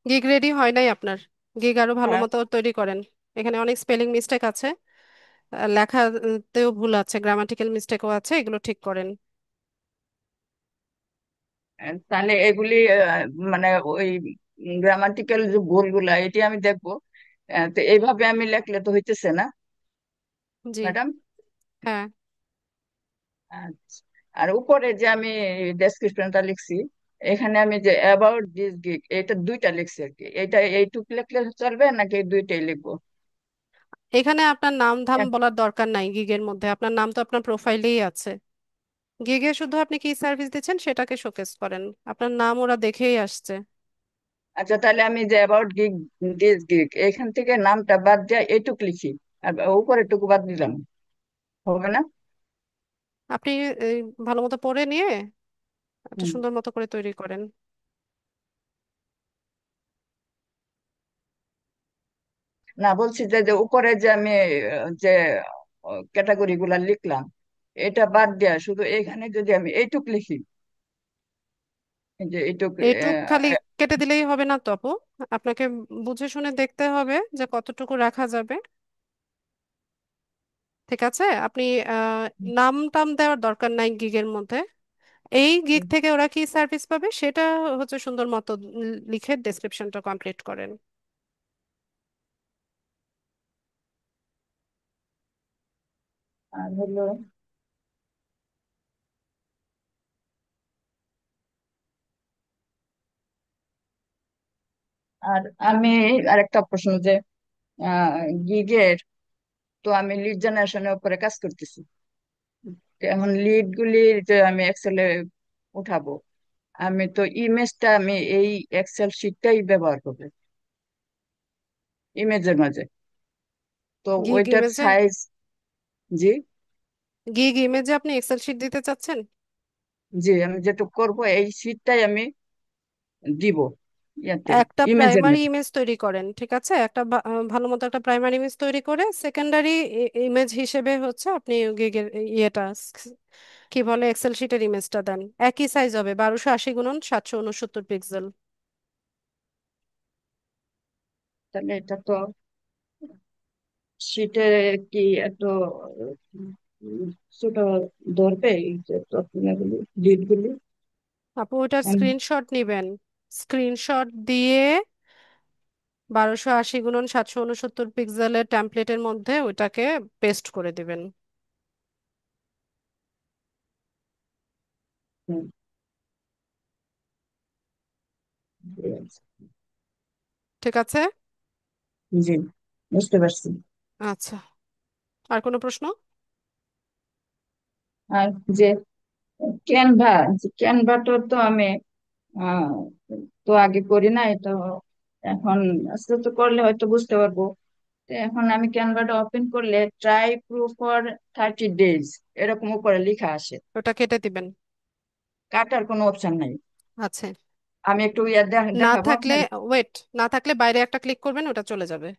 গিগ রেডি হয় নাই আপনার। গিগ আরো ভালো হ্যাঁ। মতো তৈরি করেন। এখানে অনেক স্পেলিং মিস্টেক আছে, লেখাতেও ভুল আছে, গ্রামাটিক্যাল মিস্টেকও আছে, এগুলো ঠিক করেন। তাহলে এগুলি মানে ওই গ্রামাটিক্যাল যে ভুলগুলা এটি আমি দেখবো। তো এইভাবে আমি লেখলে তো হইতেছে না জি। ম্যাডাম। হ্যাঁ। আচ্ছা। আর উপরে যে আমি ডেসক্রিপশনটা লিখছি, এখানে আমি যে অ্যাবাউট দিস গিগ এটা দুইটা লিখছি আর কি। এটা এইটুক লিখলে চলবে নাকি এই দুইটাই লিখবো? এখানে আপনার নাম ধাম বলার দরকার নাই, গিগের মধ্যে আপনার নাম তো আপনার প্রোফাইলেই আছে। গিগে শুধু আপনি কি সার্ভিস দিচ্ছেন সেটাকে শোকেস করেন, আপনার নাম ওরা দেখেই আসছে। আচ্ছা, তাহলে আমি যে অ্যাবাউট গিগ দিস গিগ এখান থেকে নামটা বাদ দিয়ে এইটুক লিখি, আর উপরে টুকু বাদ দিলাম, হবে না? আপনি এই, ভালো মতো পড়ে নিয়ে একটা হুম। সুন্দর মতো করে তৈরি করেন। না, বলছি যে যে উপরে যে আমি যে ক্যাটাগরি গুলা লিখলাম, এটা বাদ দেয়া শুধু এখানে যদি আমি এইটুক লিখি, এই যে এইটুক এইটুক খালি কেটে দিলেই হবে না তো আপু, আপনাকে বুঝে শুনে দেখতে হবে যে কতটুকু রাখা যাবে। ঠিক আছে, আপনি আহ, নাম টাম দেওয়ার দরকার নাই গিগের মধ্যে। এই গিগ থেকে ওরা কি সার্ভিস পাবে সেটা হচ্ছে সুন্দর মতো লিখে ডেসক্রিপশনটা কমপ্লিট করেন। আর হলো, আর আমি আরেকটা প্রশ্ন যে গিগের তো আমি লিড জেনারেশনের উপরে কাজ করতেছি। তো এখন লিড গুলি যে আমি এক্সেলে উঠাবো, আমি তো ইমেজটা আমি এই এক্সেল শিটটাই ব্যবহার করবো ইমেজের মাঝে। তো গিগ ওইটার ইমেজে সাইজ। জি। গিগ ইমেজে আপনি এক্সেল শিট দিতে চাচ্ছেন? জি, আমি যেটা করব এই শিটটাই আমি দিব ইয়াতে একটা ইমেজের প্রাইমারি মধ্যে। ইমেজ তৈরি করেন, ঠিক আছে? একটা ভালো মতো একটা প্রাইমারি ইমেজ তৈরি করে সেকেন্ডারি ইমেজ হিসেবে হচ্ছে আপনি গিগের ইয়েটা কি বলে এক্সেল শিটের ইমেজটা দেন। একই সাইজ হবে, 1280 গুণন 769 তাহলে এটা তো শিটে কি এত ছোট ধরবে এই যে তথ্যগুলি লিড গুলি? আপু ওটার স্ক্রিনশট নিবেন, স্ক্রিনশট দিয়ে 1280 গুণন 769 টেমপ্লেটের মধ্যে ওটাকে পেস্ট করে দিবেন। হুম, ঠিক আছে। জি, বুঝতে পারছি। আচ্ছা, আর কোনো প্রশ্ন? আর যে ক্যানভা, ক্যানভাটা তো আমি আহ, তো আগে করি নাই তো, এখন আস্তে আস্তে করলে হয়তো বুঝতে পারবো। তো এখন আমি ক্যানভাটা ওপেন করলে ট্রাই প্রুফ ফর 30 days এরকম উপরে লেখা আসে। ওটা কেটে দিবেন। কাটার কোনো অপশন নাই? আছে। আমি একটু ইয়া না দেখাবো থাকলে আপনার। ওয়েট, না থাকলে বাইরে একটা ক্লিক করবেন, ওটা চলে যাবে।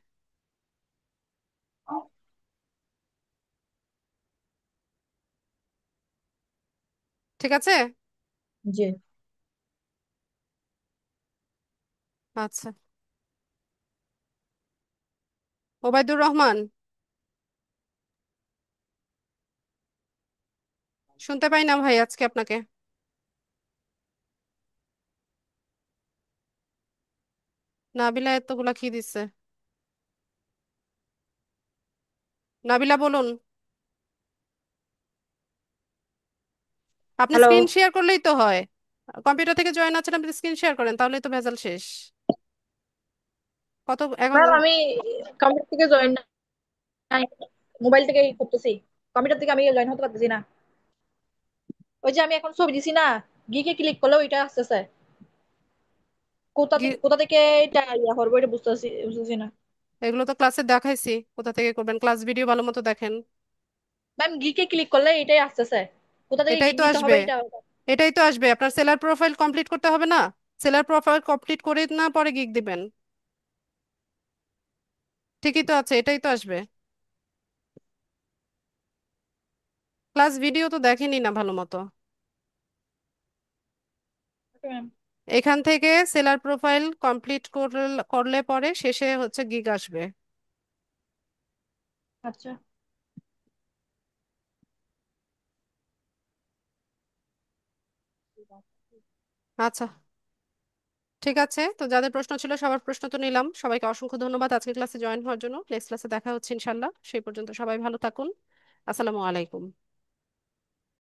ঠিক আছে। জি। আচ্ছা, ওবায়দুর রহমান, শুনতে পাই না ভাই আজকে আপনাকে। নাবিলা এতগুলা কি দিচ্ছে? নাবিলা বলুন। আপনি হ্যালো স্ক্রিন শেয়ার করলেই তো হয়। কম্পিউটার থেকে জয়েন আছেন, আপনি স্ক্রিন শেয়ার করেন, তাহলেই তো ভেজাল শেষ। কত এখন? ম্যাম, আমি কম্পিউটার থেকে জয়েন নাই, মোবাইল থেকেই করতেছি। কম্পিউটার থেকে আমি জয়েন হতে পারতেছি না। ওই যে আমি এখন ছবি দিছি না, গিকে ক্লিক করলে ওইটা আসতেছে। কোথা থেকে এটা ইয়া করবো এটা বুঝতেছি না। এগুলো তো ক্লাসে দেখাইছি, কোথা থেকে করবেন, ক্লাস ভিডিও ভালো মতো দেখেন। ম্যাম, গিকে ক্লিক করলে এটাই আসতেছে। কোথা থেকে এটাই গিক তো দিতে আসবে, হবে এটা। এটাই তো আসবে। আপনার সেলার প্রোফাইল কমপ্লিট করতে হবে না? সেলার প্রোফাইল কমপ্লিট করে না পরে গিগ দিবেন। ঠিকই তো আছে, এটাই তো আসবে। ক্লাস ভিডিও তো দেখেনি না ভালো মতো। Okay ma'am. এখান থেকে সেলার প্রোফাইল কমপ্লিট করলে পরে শেষে হচ্ছে গিগ আসবে। আচ্ছা। আচ্ছা, ঠিক আছে। তো যাদের প্রশ্ন ছিল সবার প্রশ্ন তো নিলাম। সবাইকে অসংখ্য ধন্যবাদ আজকের ক্লাসে জয়েন হওয়ার জন্য। নেক্সট ক্লাসে দেখা হচ্ছে ইনশাল্লাহ। সেই পর্যন্ত সবাই ভালো থাকুন। আসসালামু আলাইকুম।